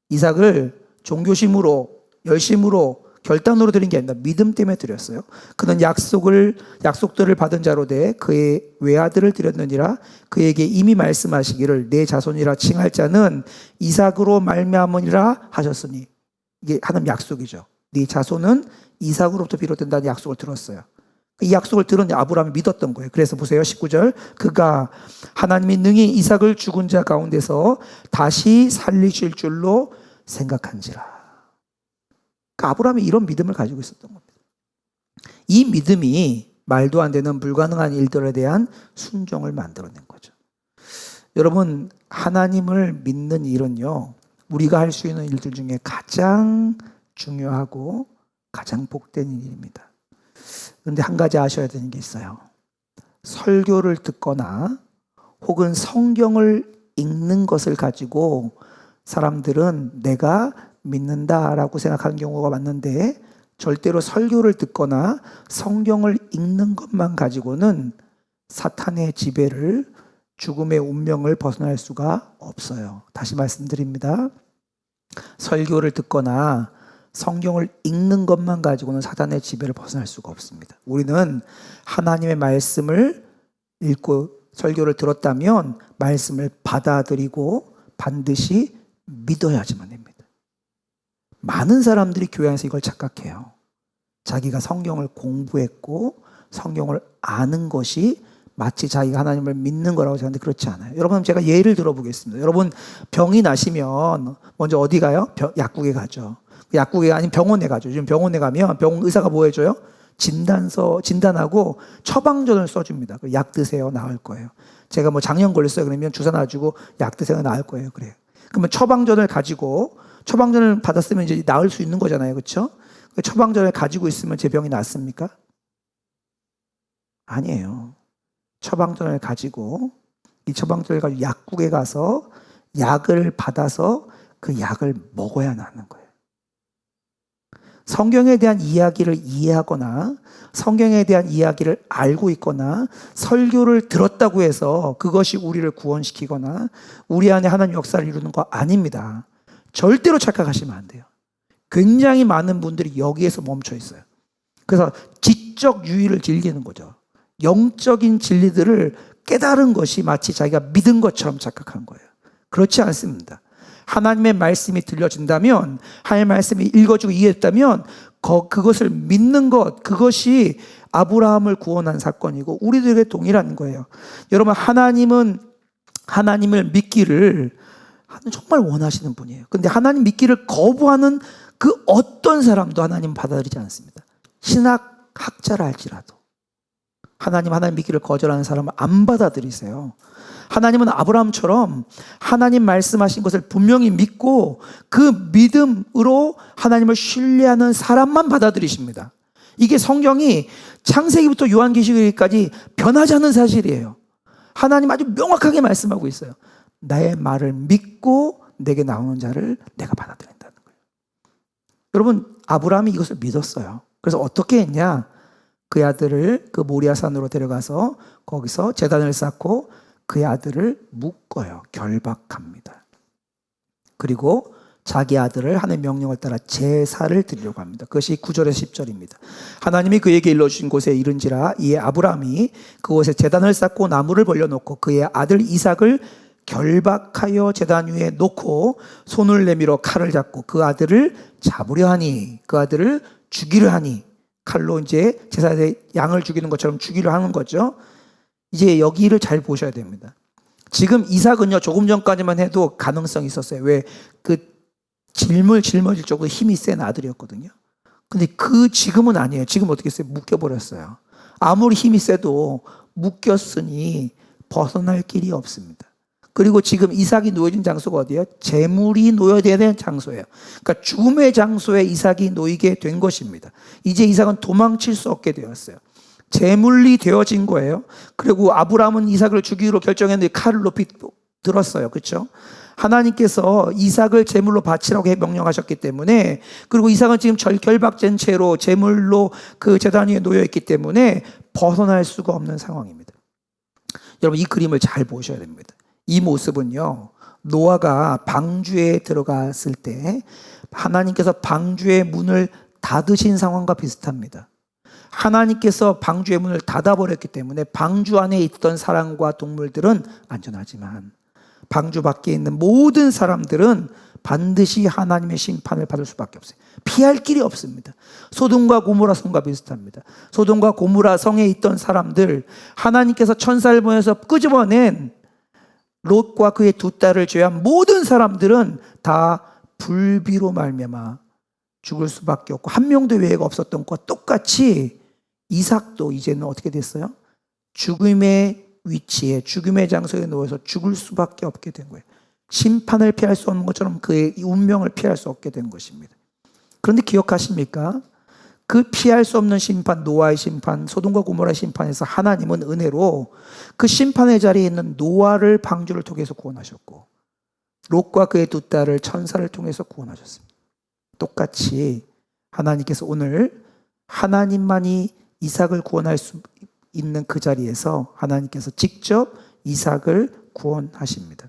이삭을 종교심으로 열심으로 결단으로 드린 게 아니라 믿음 때문에 드렸어요. 그는 약속들을 받은 자로 돼 그의 외아들을 드렸느니라. 그에게 이미 말씀하시기를 내 자손이라 칭할 자는 이삭으로 말미암으리라 하셨으니, 이게 하나님 약속이죠. 네 자손은 이삭으로부터 비롯된다는 약속을 들었어요. 이 약속을 들은 아브라함이 믿었던 거예요. 그래서 보세요, 19절. 그가 하나님이 능히 이삭을 죽은 자 가운데서 다시 살리실 줄로 생각한지라. 그러니까 아브라함이 이런 믿음을 가지고 있었던 겁니다. 이 믿음이 말도 안 되는 불가능한 일들에 대한 순종을 만들어낸 거죠. 여러분, 하나님을 믿는 일은요, 우리가 할 수 있는 일들 중에 가장 중요하고 가장 복된 일입니다. 그런데 한 가지 아셔야 되는 게 있어요. 설교를 듣거나 혹은 성경을 읽는 것을 가지고 사람들은 내가 믿는다라고 생각하는 경우가 많은데, 절대로 설교를 듣거나 성경을 읽는 것만 가지고는 사탄의 지배를, 죽음의 운명을 벗어날 수가 없어요. 다시 말씀드립니다. 설교를 듣거나 성경을 읽는 것만 가지고는 사탄의 지배를 벗어날 수가 없습니다. 우리는 하나님의 말씀을 읽고 설교를 들었다면 말씀을 받아들이고 반드시 믿어야지만 됩니다. 많은 사람들이 교회 안에서 이걸 착각해요. 자기가 성경을 공부했고 성경을 아는 것이 마치 자기가 하나님을 믿는 거라고 생각하는데 그렇지 않아요. 여러분, 제가 예를 들어보겠습니다. 여러분, 병이 나시면 먼저 어디 가요? 약국에 가죠. 약국에 아니면 병원에 가죠. 요즘 병원에 가면 병원 의사가 뭐 해줘요? 진단하고 처방전을 써줍니다. 약 드세요, 나을 거예요. 제가 뭐 장염 걸렸어요 그러면 주사 놔주고 약 드세요, 나을 거예요. 그래요. 그러면 처방전을 받았으면 이제 나을 수 있는 거잖아요. 그렇죠? 처방전을 가지고 있으면 제 병이 낫습니까? 아니에요. 처방전을 가지고 약국에 가서 약을 받아서 그 약을 먹어야 나는 거예요. 성경에 대한 이야기를 이해하거나 성경에 대한 이야기를 알고 있거나 설교를 들었다고 해서 그것이 우리를 구원시키거나 우리 안에 하나님 역사를 이루는 거 아닙니다. 절대로 착각하시면 안 돼요. 굉장히 많은 분들이 여기에서 멈춰 있어요. 그래서 지적 유의를 즐기는 거죠. 영적인 진리들을 깨달은 것이 마치 자기가 믿은 것처럼 착각한 거예요. 그렇지 않습니다. 하나님의 말씀이 들려진다면, 하나님의 말씀이 읽어주고 이해했다면 그것을 믿는 것, 그것이 아브라함을 구원한 사건이고 우리들에게 동일한 거예요. 여러분, 하나님은 하나님을 믿기를 정말 원하시는 분이에요. 근데 하나님 믿기를 거부하는 그 어떤 사람도 하나님 받아들이지 않습니다. 신학학자라 할지라도 하나님 믿기를 거절하는 사람은 안 받아들이세요. 하나님은 아브라함처럼 하나님 말씀하신 것을 분명히 믿고 그 믿음으로 하나님을 신뢰하는 사람만 받아들이십니다. 이게 성경이 창세기부터 요한계시록까지 변하지 않는 사실이에요. 하나님 아주 명확하게 말씀하고 있어요. 나의 말을 믿고 내게 나오는 자를 내가 받아들인다는 거예요. 여러분, 아브라함이 이것을 믿었어요. 그래서 어떻게 했냐? 그의 아들을 그 모리아산으로 데려가서 거기서 제단을 쌓고 그의 아들을 묶어요. 결박합니다. 그리고 자기 아들을 하나님의 명령을 따라 제사를 드리려고 합니다. 그것이 9절에서 10절입니다. 하나님이 그에게 일러주신 곳에 이른지라 이에 아브라함이 그곳에 제단을 쌓고 나무를 벌려놓고 그의 아들 이삭을 결박하여 제단 위에 놓고 손을 내밀어 칼을 잡고 그 아들을 잡으려 하니, 그 아들을 죽이려 하니, 칼로 이제 제사에 양을 죽이는 것처럼 죽이려 하는 거죠. 이제 여기를 잘 보셔야 됩니다. 지금 이삭은요, 조금 전까지만 해도 가능성이 있었어요. 왜? 그 짊어질 정도로 힘이 센 아들이었거든요. 근데 지금은 아니에요. 지금 어떻게 했어요? 묶여버렸어요. 아무리 힘이 세도 묶였으니 벗어날 길이 없습니다. 그리고 지금 이삭이 놓여진 장소가 어디예요? 재물이 놓여야 되는 장소예요. 그러니까 죽음의 장소에 이삭이 놓이게 된 것입니다. 이제 이삭은 도망칠 수 없게 되었어요. 재물이 되어진 거예요. 그리고 아브라함은 이삭을 죽이기로 결정했는데 칼을 높이 들었어요. 그렇죠? 하나님께서 이삭을 제물로 바치라고 명령하셨기 때문에, 그리고 이삭은 지금 결박된 채로 제물로 그 제단 위에 놓여 있기 때문에 벗어날 수가 없는 상황입니다. 여러분, 이 그림을 잘 보셔야 됩니다. 이 모습은요, 노아가 방주에 들어갔을 때 하나님께서 방주의 문을 닫으신 상황과 비슷합니다. 하나님께서 방주의 문을 닫아버렸기 때문에 방주 안에 있던 사람과 동물들은 안전하지만 방주 밖에 있는 모든 사람들은 반드시 하나님의 심판을 받을 수밖에 없어요. 피할 길이 없습니다. 소돔과 고모라 성과 비슷합니다. 소돔과 고모라 성에 있던 사람들, 하나님께서 천사를 보내서 끄집어낸 롯과 그의 두 딸을 제외한 모든 사람들은 다 불비로 말미암아 죽을 수밖에 없고, 한 명도 외가 없었던 것과 똑같이 이삭도 이제는 어떻게 됐어요? 죽음의 위치에, 죽음의 장소에 놓여서 죽을 수밖에 없게 된 거예요. 심판을 피할 수 없는 것처럼 그의 운명을 피할 수 없게 된 것입니다. 그런데 기억하십니까? 그 피할 수 없는 심판, 노아의 심판, 소돔과 고모라의 심판에서 하나님은 은혜로 그 심판의 자리에 있는 노아를 방주를 통해서 구원하셨고, 롯과 그의 두 딸을 천사를 통해서 구원하셨습니다. 똑같이 하나님께서 오늘 하나님만이 이삭을 구원할 수 있는 그 자리에서 하나님께서 직접 이삭을 구원하십니다.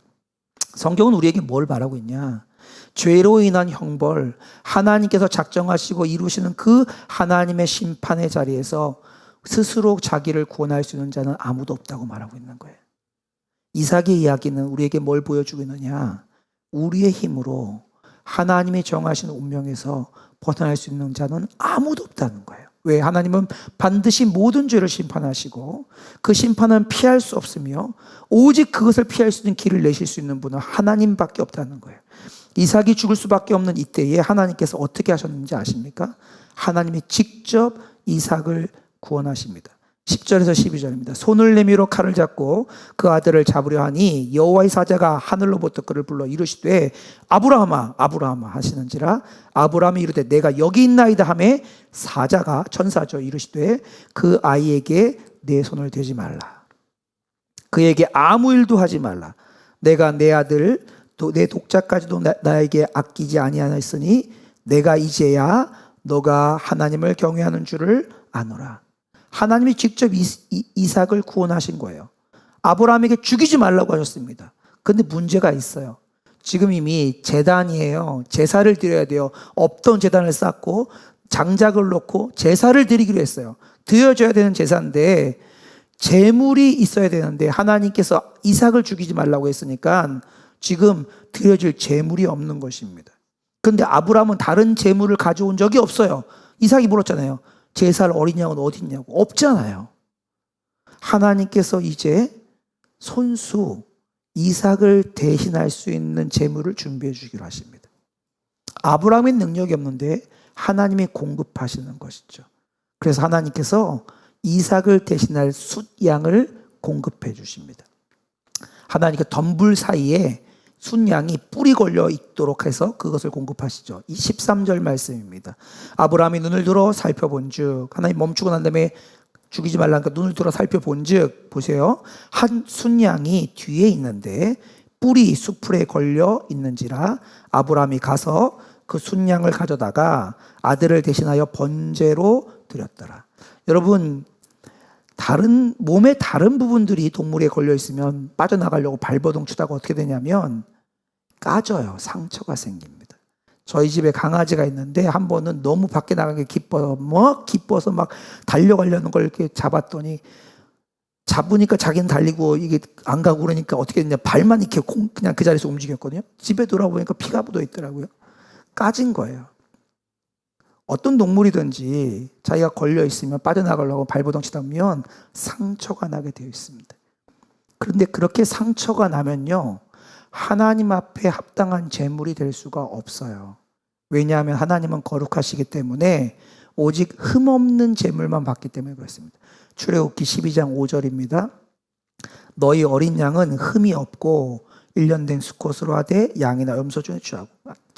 성경은 우리에게 뭘 말하고 있냐? 죄로 인한 형벌, 하나님께서 작정하시고 이루시는 그 하나님의 심판의 자리에서 스스로 자기를 구원할 수 있는 자는 아무도 없다고 말하고 있는 거예요. 이삭의 이야기는 우리에게 뭘 보여주고 있느냐? 우리의 힘으로 하나님이 정하신 운명에서 벗어날 수 있는 자는 아무도 없다는 거예요. 왜? 하나님은 반드시 모든 죄를 심판하시고 그 심판은 피할 수 없으며 오직 그것을 피할 수 있는 길을 내실 수 있는 분은 하나님밖에 없다는 거예요. 이삭이 죽을 수밖에 없는 이때에 하나님께서 어떻게 하셨는지 아십니까? 하나님이 직접 이삭을 구원하십니다. 10절에서 12절입니다. 손을 내밀어 칼을 잡고 그 아들을 잡으려 하니 여호와의 사자가 하늘로부터 그를 불러 이르시되 아브라함아 아브라함아 하시는지라 아브라함이 이르되 내가 여기 있나이다 하매 사자가, 천사죠, 이르시되 그 아이에게 내 손을 대지 말라. 그에게 아무 일도 하지 말라. 내가 내 아들 내 독자까지도 나에게 아끼지 아니하였으니 내가 이제야 너가 하나님을 경외하는 줄을 아노라. 하나님이 직접 이삭을 구원하신 거예요. 아브라함에게 죽이지 말라고 하셨습니다. 그런데 문제가 있어요. 지금 이미 제단이에요. 제사를 드려야 돼요. 없던 제단을 쌓고 장작을 놓고 제사를 드리기로 했어요. 드려져야 되는 제사인데 재물이 있어야 되는데 하나님께서 이삭을 죽이지 말라고 했으니까 지금 드려질 재물이 없는 것입니다. 그런데 아브라함은 다른 재물을 가져온 적이 없어요. 이삭이 물었잖아요. 제살 어린 양은 어디 있냐고. 없잖아요. 하나님께서 이제 손수 이삭을 대신할 수 있는 재물을 준비해 주기로 하십니다. 아브라함의 능력이 없는데 하나님이 공급하시는 것이죠. 그래서 하나님께서 이삭을 대신할 숫양을 공급해 주십니다. 하나님께 덤불 사이에 순양이 뿔이 걸려 있도록 해서 그것을 공급하시죠. 이 13절 말씀입니다. 아브라함이 눈을 들어 살펴본즉, 하나님 멈추고 난 다음에 죽이지 말라니까 눈을 들어 살펴본즉, 보세요. 한 순양이 뒤에 있는데 뿔이 수풀에 걸려 있는지라 아브라함이 가서 그 순양을 가져다가 아들을 대신하여 번제로 드렸더라. 여러분, 몸의 다른 부분들이 동물에 걸려 있으면 빠져나가려고 발버둥 치다가 어떻게 되냐면 까져요. 상처가 생깁니다. 저희 집에 강아지가 있는데 한 번은 너무 밖에 나가는 게 기뻐서 막 달려가려는 걸 이렇게 잡았더니 잡으니까 자기는 달리고 이게 안 가고 그러니까 어떻게 됐냐, 발만 이렇게 그냥 그 자리에서 움직였거든요. 집에 돌아보니까 피가 묻어 있더라고요. 까진 거예요. 어떤 동물이든지 자기가 걸려 있으면 빠져나가려고 발버둥 치다 보면 상처가 나게 되어 있습니다. 그런데 그렇게 상처가 나면요, 하나님 앞에 합당한 제물이 될 수가 없어요. 왜냐하면 하나님은 거룩하시기 때문에 오직 흠없는 제물만 받기 때문에 그렇습니다. 출애굽기 12장 5절입니다. 너희 어린 양은 흠이 없고 1년 된 수컷으로 하되 양이나 염소 중에 취하고.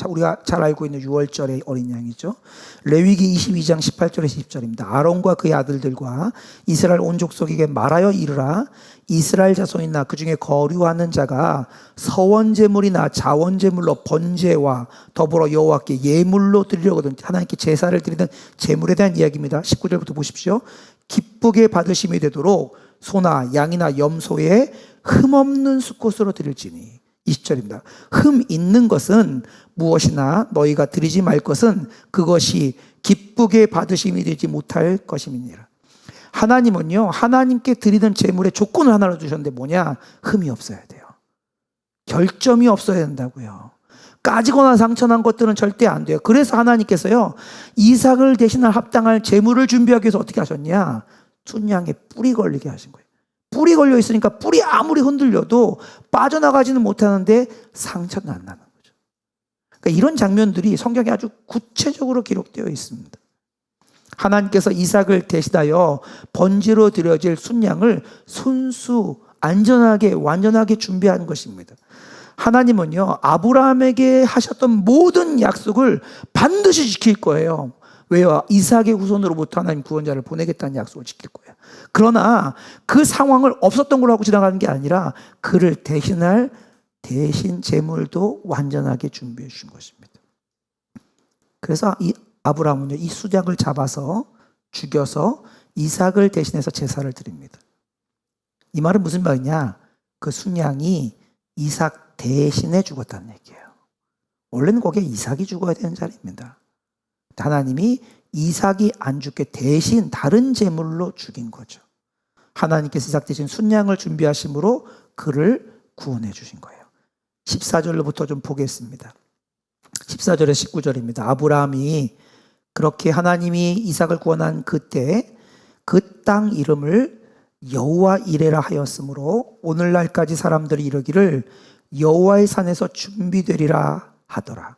우리가 잘 알고 있는 6월절의 어린 양이죠. 레위기 22장 18절에서 20절입니다. 아론과 그의 아들들과 이스라엘 온 족속에게 말하여 이르라. 이스라엘 자손이나 그중에 거류하는 자가 서원제물이나 자원제물로 번제와 더불어 여호와께 예물로 드리려거든 하나님께 제사를 드리는 제물에 대한 이야기입니다. 19절부터 보십시오. 기쁘게 받으심이 되도록 소나 양이나 염소에 흠없는 수컷으로 드릴지니. 20절입니다. 흠 있는 것은 무엇이나 너희가 드리지 말 것은 그것이 기쁘게 받으심이 되지 못할 것임이니라. 하나님은요, 하나님께 드리는 제물의 조건을 하나로 두셨는데 뭐냐? 흠이 없어야 돼요. 결점이 없어야 된다고요. 까지거나 상처난 것들은 절대 안 돼요. 그래서 하나님께서요, 이삭을 대신할 합당할 제물을 준비하기 위해서 어떻게 하셨냐? 순양에 뿔이 걸리게 하신 거예요. 뿔이 걸려 있으니까 뿔이 아무리 흔들려도 빠져나가지는 못하는데 상처는 안 나는 거죠. 그러니까 이런 장면들이 성경에 아주 구체적으로 기록되어 있습니다. 하나님께서 이삭을 대신하여 번제로 드려질 순양을 손수 안전하게 완전하게 준비한 것입니다. 하나님은요, 아브라함에게 하셨던 모든 약속을 반드시 지킬 거예요. 왜요? 이삭의 후손으로부터 하나님 구원자를 보내겠다는 약속을 지킬 거예요. 그러나 그 상황을 없었던 걸로 하고 지나가는 게 아니라 그를 대신할 대신 제물도 완전하게 준비해 주신 것입니다. 그래서 이 아브라함은요, 이 수작을 잡아서 죽여서 이삭을 대신해서 제사를 드립니다. 이 말은 무슨 말이냐? 그 순양이 이삭 대신에 죽었다는 얘기예요. 원래는 거기에 이삭이 죽어야 되는 자리입니다. 하나님이 이삭이 안 죽게 대신 다른 제물로 죽인 거죠. 하나님께서 이삭 대신 순양을 준비하심으로 그를 구원해 주신 거예요. 14절로부터 좀 보겠습니다. 14절에 19절입니다. 아브라함이 그렇게 하나님이 이삭을 구원한 그때 그 땅 이름을 여호와 이레라 하였으므로 오늘날까지 사람들이 이르기를 여호와의 산에서 준비되리라 하더라.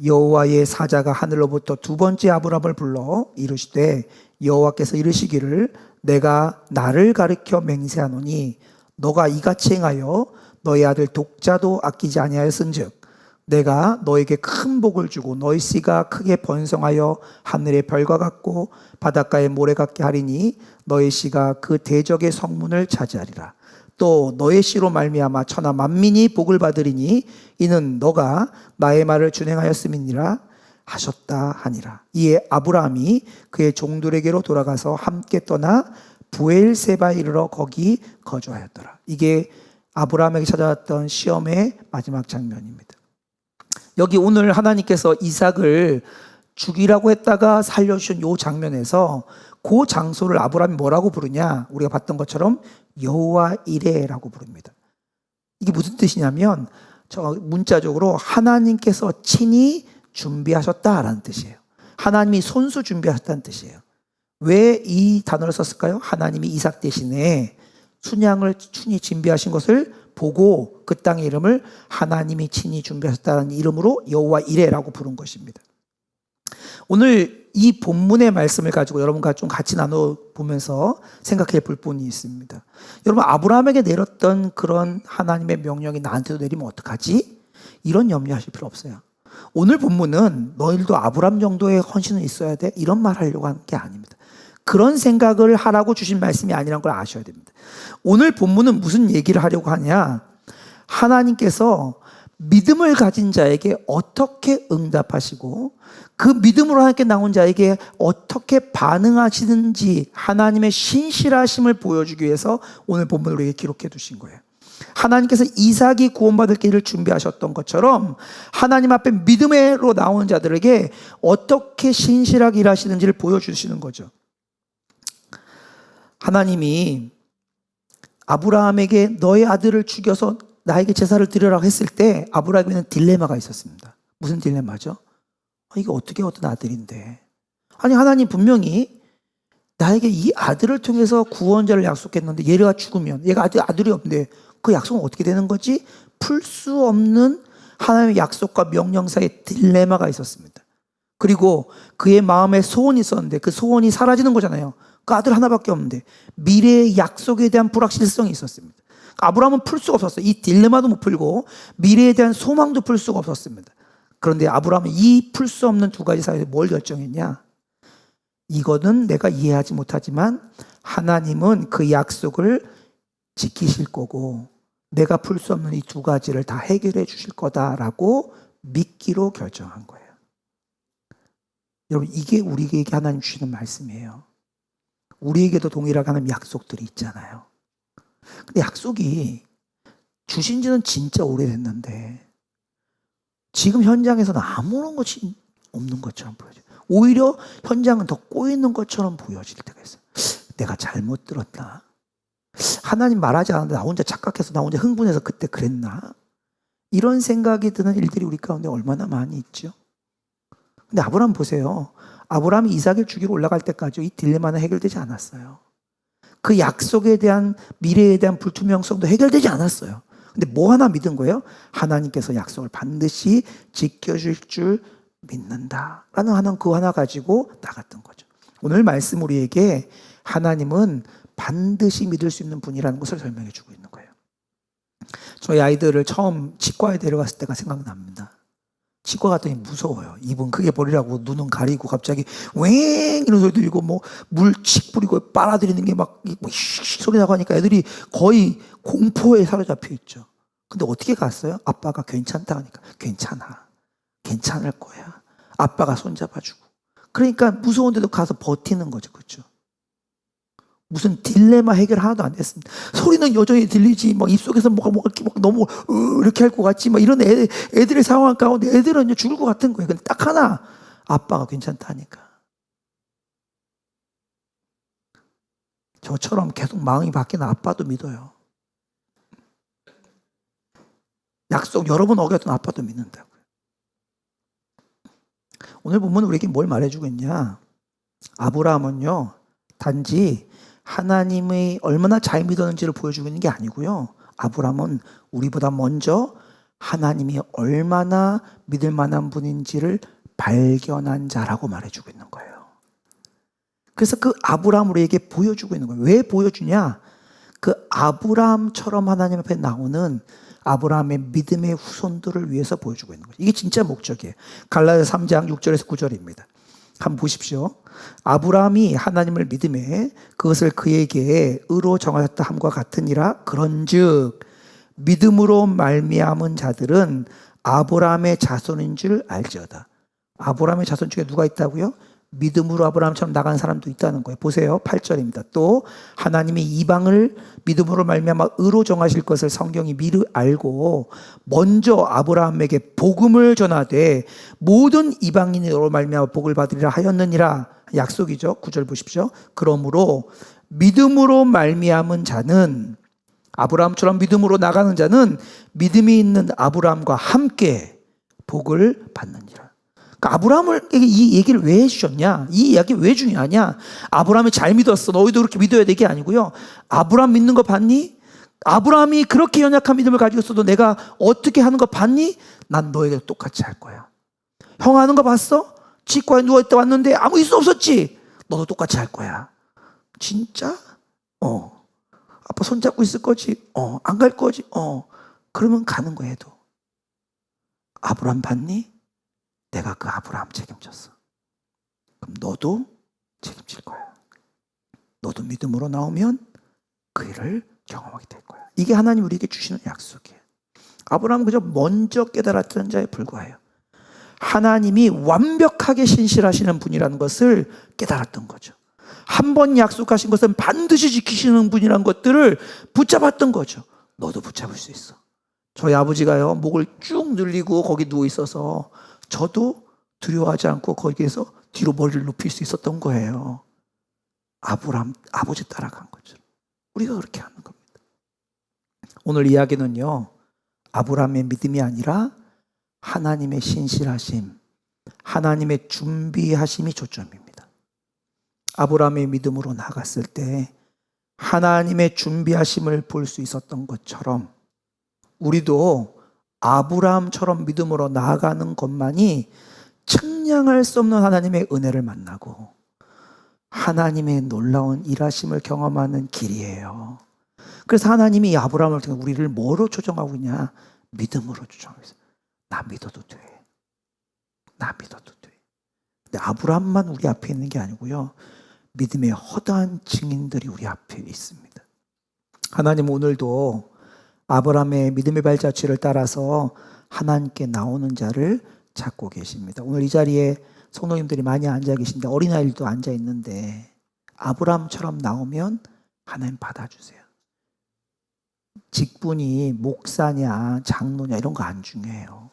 여호와의 사자가 하늘로부터 두 번째 아브라함을 불러 이르시되 여호와께서 이르시기를 내가 나를 가리켜 맹세하노니 너가 이같이 행하여 너희 아들 독자도 아끼지 아니하였은즉 내가 너에게 큰 복을 주고 너희 씨가 크게 번성하여 하늘의 별과 같고 바닷가의 모래 같게 하리니 너희 씨가 그 대적의 성문을 차지하리라. 또 너의 씨로 말미암아 천하 만민이 복을 받으리니 이는 너가 나의 말을 준행하였음이니라 하셨다 하니라. 이에 아브라함이 그의 종들에게로 돌아가서 함께 떠나 부엘세바에 이르러 거기 거주하였더라. 이게 아브라함에게 찾아왔던 시험의 마지막 장면입니다. 여기 오늘 하나님께서 이삭을 죽이라고 했다가 살려주신 요 장면에서 그 장소를 아브라함이 뭐라고 부르냐? 우리가 봤던 것처럼 여호와 이레라고 부릅니다. 이게 무슨 뜻이냐면 저 문자적으로 하나님께서 친히 준비하셨다라는 뜻이에요. 하나님이 손수 준비하셨다는 뜻이에요. 왜 이 단어를 썼을까요? 하나님이 이삭 대신에 순양을 친히 준비하신 것을 보고 그 땅의 이름을 하나님이 친히 준비하셨다는 이름으로 여호와 이레라고 부른 것입니다. 오늘 이 본문의 말씀을 가지고 여러분과 좀 같이 나눠보면서 생각해 볼 부분이 있습니다. 여러분, 아브라함에게 내렸던 그런 하나님의 명령이 나한테도 내리면 어떡하지? 이런 염려하실 필요 없어요. 오늘 본문은 너희들도 아브라함 정도의 헌신은 있어야 돼? 이런 말 하려고 하는 게 아닙니다. 그런 생각을 하라고 주신 말씀이 아니라는 걸 아셔야 됩니다. 오늘 본문은 무슨 얘기를 하려고 하냐? 하나님께서 믿음을 가진 자에게 어떻게 응답하시고 그 믿음으로 하나님께 나온 자에게 어떻게 반응하시는지 하나님의 신실하심을 보여주기 위해서 오늘 본문을 우리에게 기록해 두신 거예요. 하나님께서 이삭이 구원받을 길을 준비하셨던 것처럼 하나님 앞에 믿음으로 나오는 자들에게 어떻게 신실하게 일하시는지를 보여주시는 거죠. 하나님이 아브라함에게 너의 아들을 죽여서 나에게 제사를 드리라고 했을 때 아브라함에는 딜레마가 있었습니다. 무슨 딜레마죠? 이게 어떻게 어떤 아들인데. 아니, 하나님 분명히 나에게 이 아들을 통해서 구원자를 약속했는데 얘가 죽으면, 얘가 아들이 없는데 그 약속은 어떻게 되는 거지? 풀 수 없는 하나님의 약속과 명령 사이에 딜레마가 있었습니다. 그리고 그의 마음에 소원이 있었는데 그 소원이 사라지는 거잖아요. 그 아들 하나밖에 없는데 미래의 약속에 대한 불확실성이 있었습니다. 아브라함은 풀 수가 없었어요. 이 딜레마도 못 풀고 미래에 대한 소망도 풀 수가 없었습니다. 그런데 아브라함은 이 풀 수 없는 두 가지 사이에서 뭘 결정했냐? 이거는 내가 이해하지 못하지만 하나님은 그 약속을 지키실 거고 내가 풀 수 없는 이 두 가지를 다 해결해 주실 거다라고 믿기로 결정한 거예요. 여러분, 이게 우리에게 하나님 주시는 말씀이에요. 우리에게도 동일하게 하는 약속들이 있잖아요. 근데 약속이 주신 지는 진짜 오래됐는데 지금 현장에서는 아무런 것이 없는 것처럼 보여져요. 오히려 현장은 더 꼬이는 것처럼 보여질 때가 있어요. 내가 잘못 들었나? 하나님 말하지 않았는데 나 혼자 착각해서 나 혼자 흥분해서 그때 그랬나? 이런 생각이 드는 일들이 우리 가운데 얼마나 많이 있죠. 근데 아브라함 보세요. 아브라함이 이삭을 죽이러 올라갈 때까지 이 딜레마는 해결되지 않았어요. 그 약속에 대한 미래에 대한 불투명성도 해결되지 않았어요. 근데 뭐 하나 믿은 거예요? 하나님께서 약속을 반드시 지켜줄 줄 믿는다라는 하나 그 하나 가지고 나갔던 거죠. 오늘 말씀 우리에게 하나님은 반드시 믿을 수 있는 분이라는 것을 설명해 주고 있는 거예요. 저희 아이들을 처음 치과에 데려갔을 때가 생각납니다. 치과 갔더니 무서워요. 입은 크게 벌리라고 눈은 가리고 갑자기 웽 이런 소리 들리고 뭐 물칙 뿌리고 빨아들이는 게 막 뭐 소리 나고 하니까 애들이 거의 공포에 사로잡혀 있죠. 근데 어떻게 갔어요? 아빠가 괜찮다 하니까 괜찮아. 괜찮을 거야. 아빠가 손잡아주고. 그러니까 무서운데도 가서 버티는 거죠. 그렇죠? 무슨 딜레마 해결 하나도 안 됐습니다. 소리는 여전히 들리지, 막 입속에서 뭐가 이렇게 막 너무 이렇게 할 것 같지, 막 이런 애들의 상황 가운데 애들은 죽을 것 같은 거예요. 근데 딱 하나, 아빠가 괜찮다니까. 저처럼 계속 마음이 바뀌는 아빠도 믿어요. 약속 여러 번 어겼던 아빠도 믿는다고요. 오늘 보면 우리에게 뭘 말해주고 있냐? 아브라함은요, 단지 하나님의 얼마나 잘 믿었는지를 보여주고 있는 게 아니고요. 아브라함은 우리보다 먼저 하나님이 얼마나 믿을 만한 분인지를 발견한 자라고 말해주고 있는 거예요. 그래서 그 아브라함을 우리에게 보여주고 있는 거예요. 왜 보여주냐? 그 아브라함처럼 하나님 앞에 나오는 아브라함의 믿음의 후손들을 위해서 보여주고 있는 거죠. 이게 진짜 목적이에요. 갈라디아 3장 6절에서 9절입니다. 한번 보십시오. 아브라함이 하나님을 믿음에 그것을 그에게 의로 정하셨다 함과 같으니라. 그런즉 믿음으로 말미암은 자들은 아브라함의 자손인 줄 알지어다. 아브라함의 자손 중에 누가 있다고요? 믿음으로 아브라함처럼 나간 사람도 있다는 거예요. 보세요. 8절입니다. 또 하나님이 이방을 믿음으로 말미암아 의로 정하실 것을 성경이 미리 알고 먼저 아브라함에게 복음을 전하되 모든 이방인으로 말미암아 복을 받으리라 하였느니라. 약속이죠. 9절 보십시오. 그러므로 믿음으로 말미암은 자는, 아브라함처럼 믿음으로 나가는 자는 믿음이 있는 아브라함과 함께 복을 받느니라. 그러니까 아브라함에게 이 얘기를 왜 해주셨냐? 이 이야기 왜 중요하냐? 아브라함이 잘 믿었어, 너희도 그렇게 믿어야 될 게 아니고요. 아브라함 믿는 거 봤니? 아브라함이 그렇게 연약한 믿음을 가지고 있어도 내가 어떻게 하는 거 봤니? 난 너에게 똑같이 할 거야. 형 하는 거 봤어? 치과에 누워있다 왔는데 아무 일도 없었지? 너도 똑같이 할 거야. 진짜? 아빠 손잡고 있을 거지? 안 갈 거지? 그러면 가는 거야. 해도 아브라함 봤니? 내가 그 아브라함 책임졌어. 그럼 너도 책임질 거야. 너도 믿음으로 나오면 그 일을 경험하게 될 거야. 이게 하나님 우리에게 주시는 약속이에요. 아브라함은 그저 먼저 깨달았던 자에 불과해요. 하나님이 완벽하게 신실하시는 분이라는 것을 깨달았던 거죠. 한 번 약속하신 것은 반드시 지키시는 분이라는 것들을 붙잡았던 거죠. 너도 붙잡을 수 있어. 저희 아버지가요, 목을 쭉 늘리고 거기 누워 있어서 저도 두려워하지 않고 거기에서 뒤로 머리를 눕힐 수 있었던 거예요. 아브라함 아버지 따라간 거죠. 우리가 그렇게 하는 겁니다. 오늘 이야기는요, 아브라함의 믿음이 아니라 하나님의 신실하심, 하나님의 준비하심이 초점입니다. 아브라함의 믿음으로 나갔을 때 하나님의 준비하심을 볼 수 있었던 것처럼 우리도 아브라함처럼 믿음으로 나아가는 것만이 측량할 수 없는 하나님의 은혜를 만나고 하나님의 놀라운 일하심을 경험하는 길이에요. 그래서 하나님이 이 아브라함을 통해 우리를 뭐로 조정하고 있냐? 믿음으로 조정하고 있어요. 나 믿어도 돼. 나 믿어도 돼. 근데 아브라함만 우리 앞에 있는 게 아니고요, 믿음의 허다한 증인들이 우리 앞에 있습니다. 하나님 오늘도 아브라함의 믿음의 발자취를 따라서 하나님께 나오는 자를 찾고 계십니다. 오늘 이 자리에 성도님들이 많이 앉아 계신데 어린아이들도 앉아 있는데 아브라함처럼 나오면 하나님 받아주세요. 직분이 목사냐 장로냐 이런 거 안 중요해요.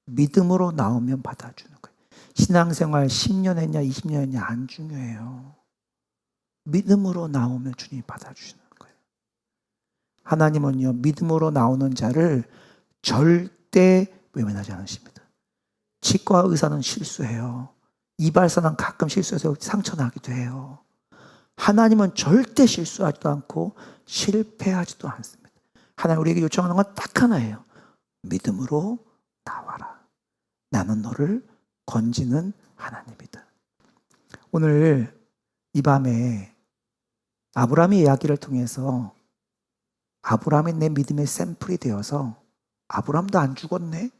믿음으로 나오면 받아주는 거예요. 신앙생활 10년 했냐 20년 했냐 안 중요해요. 믿음으로 나오면 주님이 받아주시는 거예요. 하나님은요, 믿음으로 나오는 자를 절대 외면하지 않으십니다. 치과 의사는 실수해요. 이발사는 가끔 실수해서 상처나기도 해요. 하나님은 절대 실수하지도 않고 실패하지도 않습니다. 하나님 우리에게 요청하는 건 딱 하나예요. 믿음으로 나와라. 나는 너를 건지는 하나님이다. 오늘 이 밤에 아브라함의 이야기를 통해서 아브라함이 내 믿음의 샘플이 되어서 아브라함도 안 죽었네?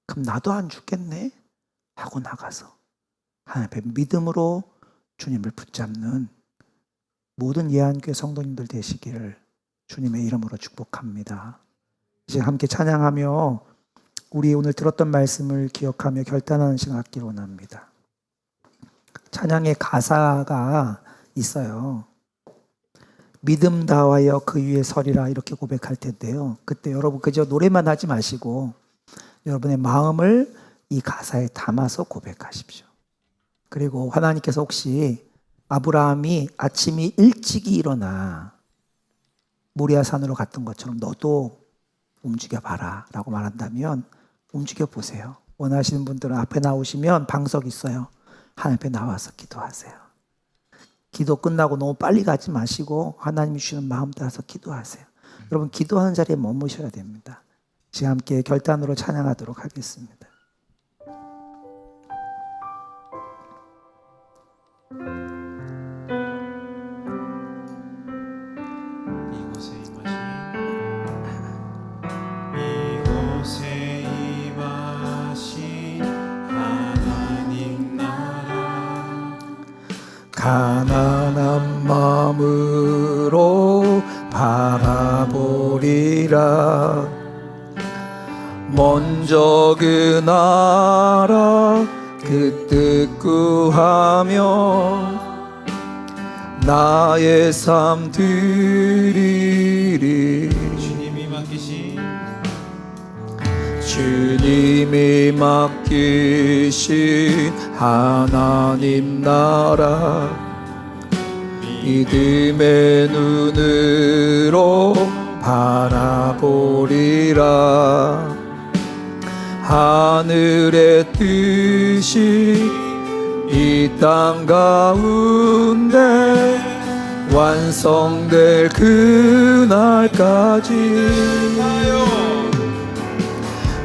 그럼 나도 안 죽겠네? 하고 나가서 하나님 앞에 믿음으로 주님을 붙잡는 모든 예한교회 성도님들 되시기를 주님의 이름으로 축복합니다. 이제 함께 찬양하며 우리 오늘 들었던 말씀을 기억하며 결단하는 시간 갖기를 원합니다. 찬양의 가사가 있어요. 믿음 다하여 그 위에 서리라 이렇게 고백할 텐데요. 그때 여러분 그저 노래만 하지 마시고 여러분의 마음을 이 가사에 담아서 고백하십시오. 그리고 하나님께서 혹시 아브라함이 아침이 일찍이 일어나 모리아산으로 갔던 것처럼 너도 움직여봐라 라고 말한다면 움직여보세요. 원하시는 분들은 앞에 나오시면 방석 있어요. 하나님 앞에 나와서 기도하세요. 기도 끝나고 너무 빨리 가지 마시고 하나님이 주시는 마음 따라서 기도하세요. 여러분 기도하는 자리에 머무셔야 됩니다. 지금 함께 결단으로 찬양하도록 하겠습니다. 이곳에 임하신 하나님 나라 가난한 마음으로 바라보리라. 먼저 그 나라 그 뜻 구하며 나의 삶 드리리. 주님이 맡기신 주님이 맡기신 하나님 나라 믿음의 눈으로 바라보리라. 하늘의 뜻이 이 땅 가운데 완성될 그날까지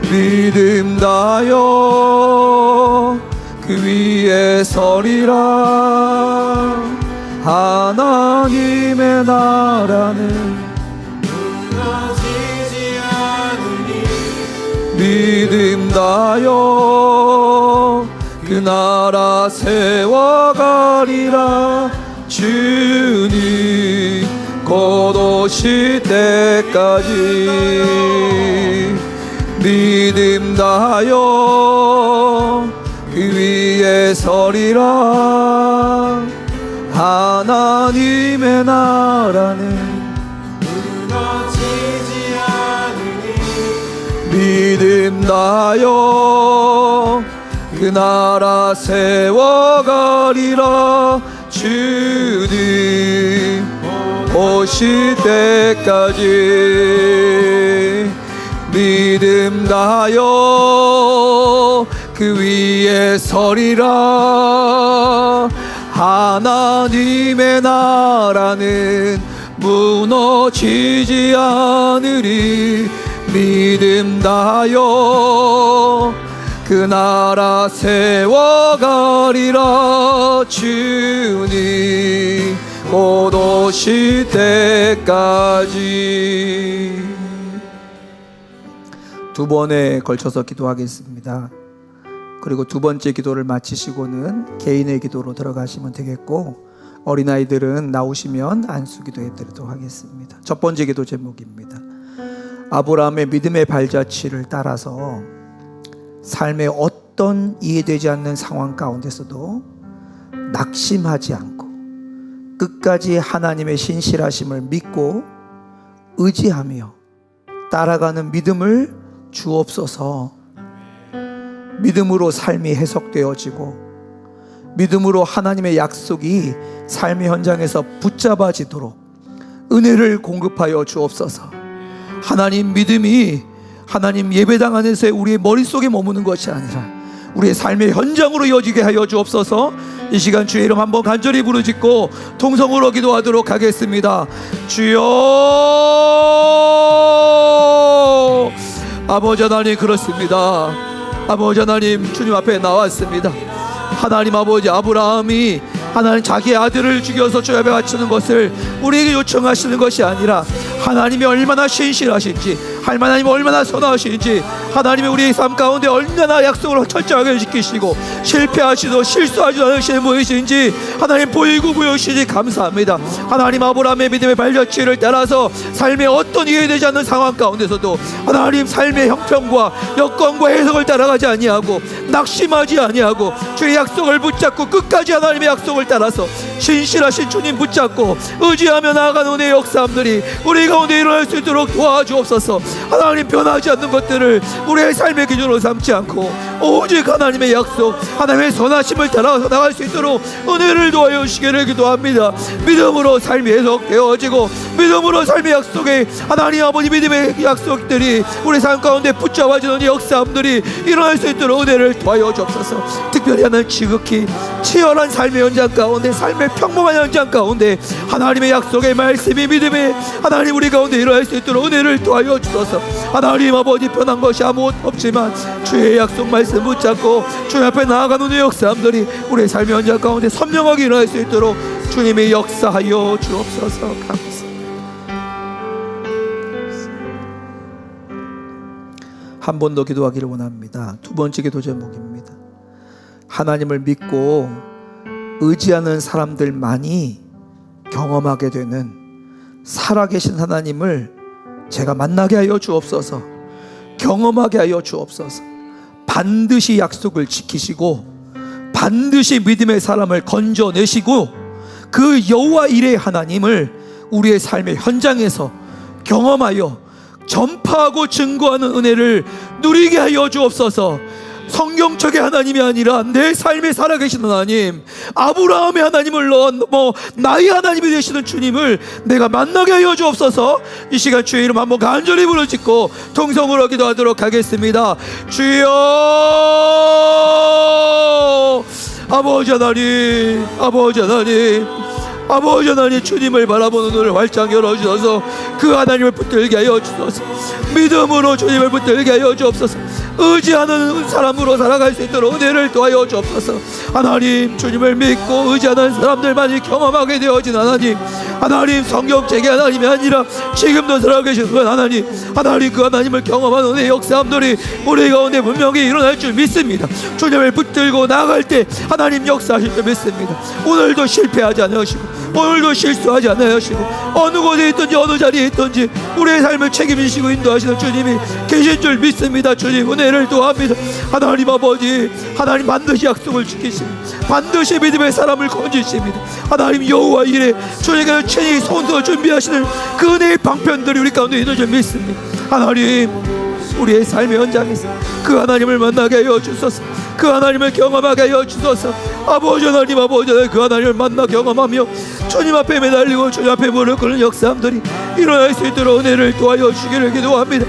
믿음 다여 그 위에 서리라. 하나님의 나라는 무너지지 않으니 믿음 다여 그 나라 세워가리라. 주님 곧 오실 때까지 믿음 다하여 그 위에 서리라. 하나님의 나라는 무너지지 않으니 믿음 다하여 그 나라 세워가리라. 주님 오실 때까지 믿음 다하여 그 위에 서리라. 하나님의 나라는 무너지지 않으리. 믿음 다하여 그 나라 세워가리라. 주님 곧 오실 때까지. 두 번에 걸쳐서 기도하겠습니다. 그리고 두 번째 기도를 마치시고는 개인의 기도로 들어가시면 되겠고, 어린아이들은 나오시면 안수기도 해드리도록 하겠습니다. 첫 번째 기도 제목입니다. 아브라함의 믿음의 발자취를 따라서 삶의 어떤 이해되지 않는 상황 가운데서도 낙심하지 않고 끝까지 하나님의 신실하심을 믿고 의지하며 따라가는 믿음을 주옵소서. 믿음으로 삶이 해석되어지고 믿음으로 하나님의 약속이 삶의 현장에서 붙잡아지도록 은혜를 공급하여 주옵소서. 하나님 믿음이 하나님 예배당 안에서의 우리의 머릿속에 머무는 것이 아니라 우리의 삶의 현장으로 이어지게 하여 주옵소서. 이 시간 주의 이름 한번 간절히 부르짖고 통성으로 기도하도록 하겠습니다. 주여, 아버지 하나님, 그렇습니다. 아버지 하나님, 주님 앞에 나왔습니다. 하나님 아버지, 아브라함이 하나님 자기의 아들을 죽여서 주 앞에 바치는 것을 우리에게 요청하시는 것이 아니라 하나님이 얼마나 신실하신지, 하나님이 얼마나 선하신지, 하나님이 우리의 삶 가운데 얼마나 약속을 철저하게 지키시고 실패하시도 실수하지 않으시는 분이신지 하나님 보이고 보여주시니 감사합니다. 하나님 아브라함의 믿음의 발자취를 따라서 삶의 어떤 이해되지 않는 상황 가운데서도 하나님 삶의 형편과 여건과 해석을 따라가지 아니하고 낙심하지 아니하고 주의 약속을 붙잡고 끝까지 하나님의 약속을 따라서 신실하신 주님 붙잡고 의지하며 나아가는 은혜의 역사함들이 우리 가운데 일어날 수 있도록 도와주옵소서. 하나님 변하지 않는 것들을 우리의 삶의 기준으로 삼지 않고 오직 하나님의 약속, 하나님의 선하심을 따라서 나갈 수 있도록 은혜를 도와여 주시기를 기도합니다. 믿음으로 삶이 해석되어지고 믿음으로 삶의 약속에 하나님 아버지 믿음의 약속들이 우리 삶 가운데 붙잡아지는 역사함들이 일어날 수 있도록 은혜를 도와여 주옵소서. 특별히 하나님 지극히 치열한 삶의 현장 가운데, 삶의 평범한 현장 가운데 하나님의 약속의 말씀이 믿음의 하나님 우리 가운데 일어날 수 있도록 은혜를 도와여 주소서. 하나님 아버지, 변한 것이 아무것도 없지만 주의 약속 말씀 붙잡고 주님 앞에 나아가는 은혜의 역사함들이 우리의 삶의 현장 가운데 선명하게 일어날 수 있도록 주님의 역사하여 주옵소서. 감사합니다. 한 번 더 기도하기를 원합니다. 두 번째 기도 제목입니다. 하나님을 믿고 의지하는 사람들만이 경험하게 되는 살아계신 하나님을 제가 만나게 하여 주옵소서. 경험하게 하여 주옵소서. 반드시 약속을 지키시고 반드시 믿음의 사람을 건져내시고 그 여호와 일의 하나님을 우리의 삶의 현장에서 경험하여 전파하고 증거하는 은혜를 누리게 하여 주옵소서. 성경적인 하나님이 아니라 내 삶에 살아계신 하나님, 아브라함의 하나님을 나의 하나님이 되시는 주님을 내가 만나게 하여 주옵소서. 이 시간 주의 이름 한번 간절히 부르짖고 통성으로 기도하도록 하겠습니다. 주여, 아버지 하나님, 아버지 하나님, 아버지 하나님, 주님을 바라보는 눈을 활짝 열어주셔서 그 하나님을 붙들게 하여 주소서. 믿음으로 주님을 붙들게 하여 주옵소서. 의지하는 사람으로 살아갈 수 있도록 은혜를 도하여 주옵소서. 하나님, 주님을 믿고 의지하는 사람들만이 경험하게 되어진 하나님, 하나님, 성경책의 하나님이 아니라 지금도 살아계신 그 하나님, 하나님, 그 하나님을 경험하는 은혜의 역사함들이 우리 가운데 분명히 일어날 줄 믿습니다. 주님을 붙들고 나아갈 때 하나님 역사하실 줄 믿습니다. 오늘도 실패하지 않으시고 오늘도 실수하지 않으시고 어느 곳에 있든지 어느 자리에 있든지 우리의 삶을 책임지시고 인도하시는 주님이 계신 줄 믿습니다. 주님 은혜를 도합니다. 하나님 아버지, 하나님 반드시 약속을 지키십니다. 반드시 믿음의 사람을 건지십니다. 하나님 여호와 이레, 주님께서 친히 손서 준비하시는 그 은혜의 방편들이 우리 가운데 있는 줄 믿습니다. 하나님, 우리의 삶의 현장에서 그 하나님을 만나게 하여 주소서. 그 하나님을 경험하게 하여 주소서. 아버지 하나님, 아버지 하나님, 그 하나님을 만나 경험하며 주님 앞에 매달리고 주님 앞에 무릎 꿇는 역사함들이 일어날 수 있도록 은혜를 도와여 주기를 기도합니다.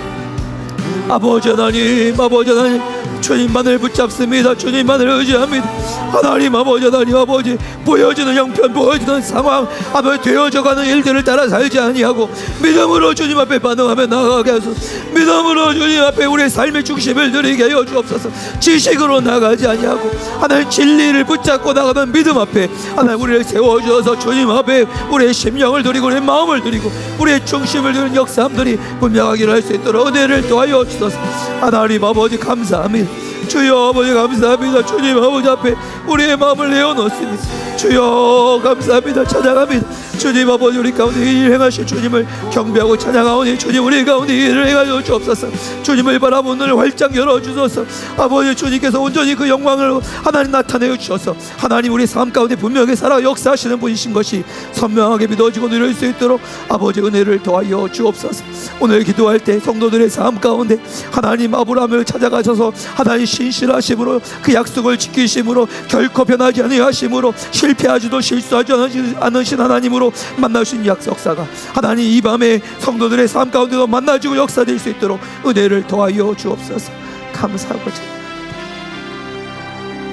아버지 하나님, 아버지 하나님, 주님만을 붙잡습니다. 주님만을 의지합니다. 하나님, 아버지 하나님, 아버지, 보여지는 형편, 보여지는 상황, 아버지 되어져가는 일들을 따라 살지 아니하고 믿음으로 주님 앞에 반응하며 나아가게 하소서. 믿음으로 주님 앞에 우리의 삶의 중심을 드리게 하여 주옵소서. 지식으로 나가지 아니하고 하나님 진리를 붙잡고 나가는 믿음 앞에 하나님 우리를 세워주어서 주님 앞에 우리의 심령을 드리고 우리의 마음을 드리고 우리의 중심을 드리는 역사함들이 분명하게 할 수 있도록 은혜를 도와여 주소서. 하나님 아버지 감사합니다. 주여 아버지 감사합니다. 주님 아버지 앞에 우리의 마음을 내어놓습니다. 주여 감사합니다. 찬양합니다. 주님 아버지, 우리 가운데 일 행하실 주님을 경배하고 찬양하오니 주님 우리 가운데 일을 행하여 주옵소서. 주님을 바라보는 눈을 활짝 열어주소서. 아버지, 주님께서 온전히 그 영광을 하나님 나타내어 주셔서 하나님 우리 삶 가운데 분명히 살아 역사하시는 분이신 것이 선명하게 믿어지고 누릴 수 있도록 아버지 은혜를 더하여 주옵소서. 오늘 기도할 때 성도들의 삶 가운데 하나님 아브라함을 찾아가셔서 하나님 신실하심으로 그 약속을 지키심으로 결코 변하지 아니하심으로 실패하지도 실수하지 않으신 하나님으로 만나신 약속사가 하나님 이 밤에 성도들의 삶 가운데도 만나지고 역사될 수 있도록 은혜를 더하여 주옵소서. 감사하고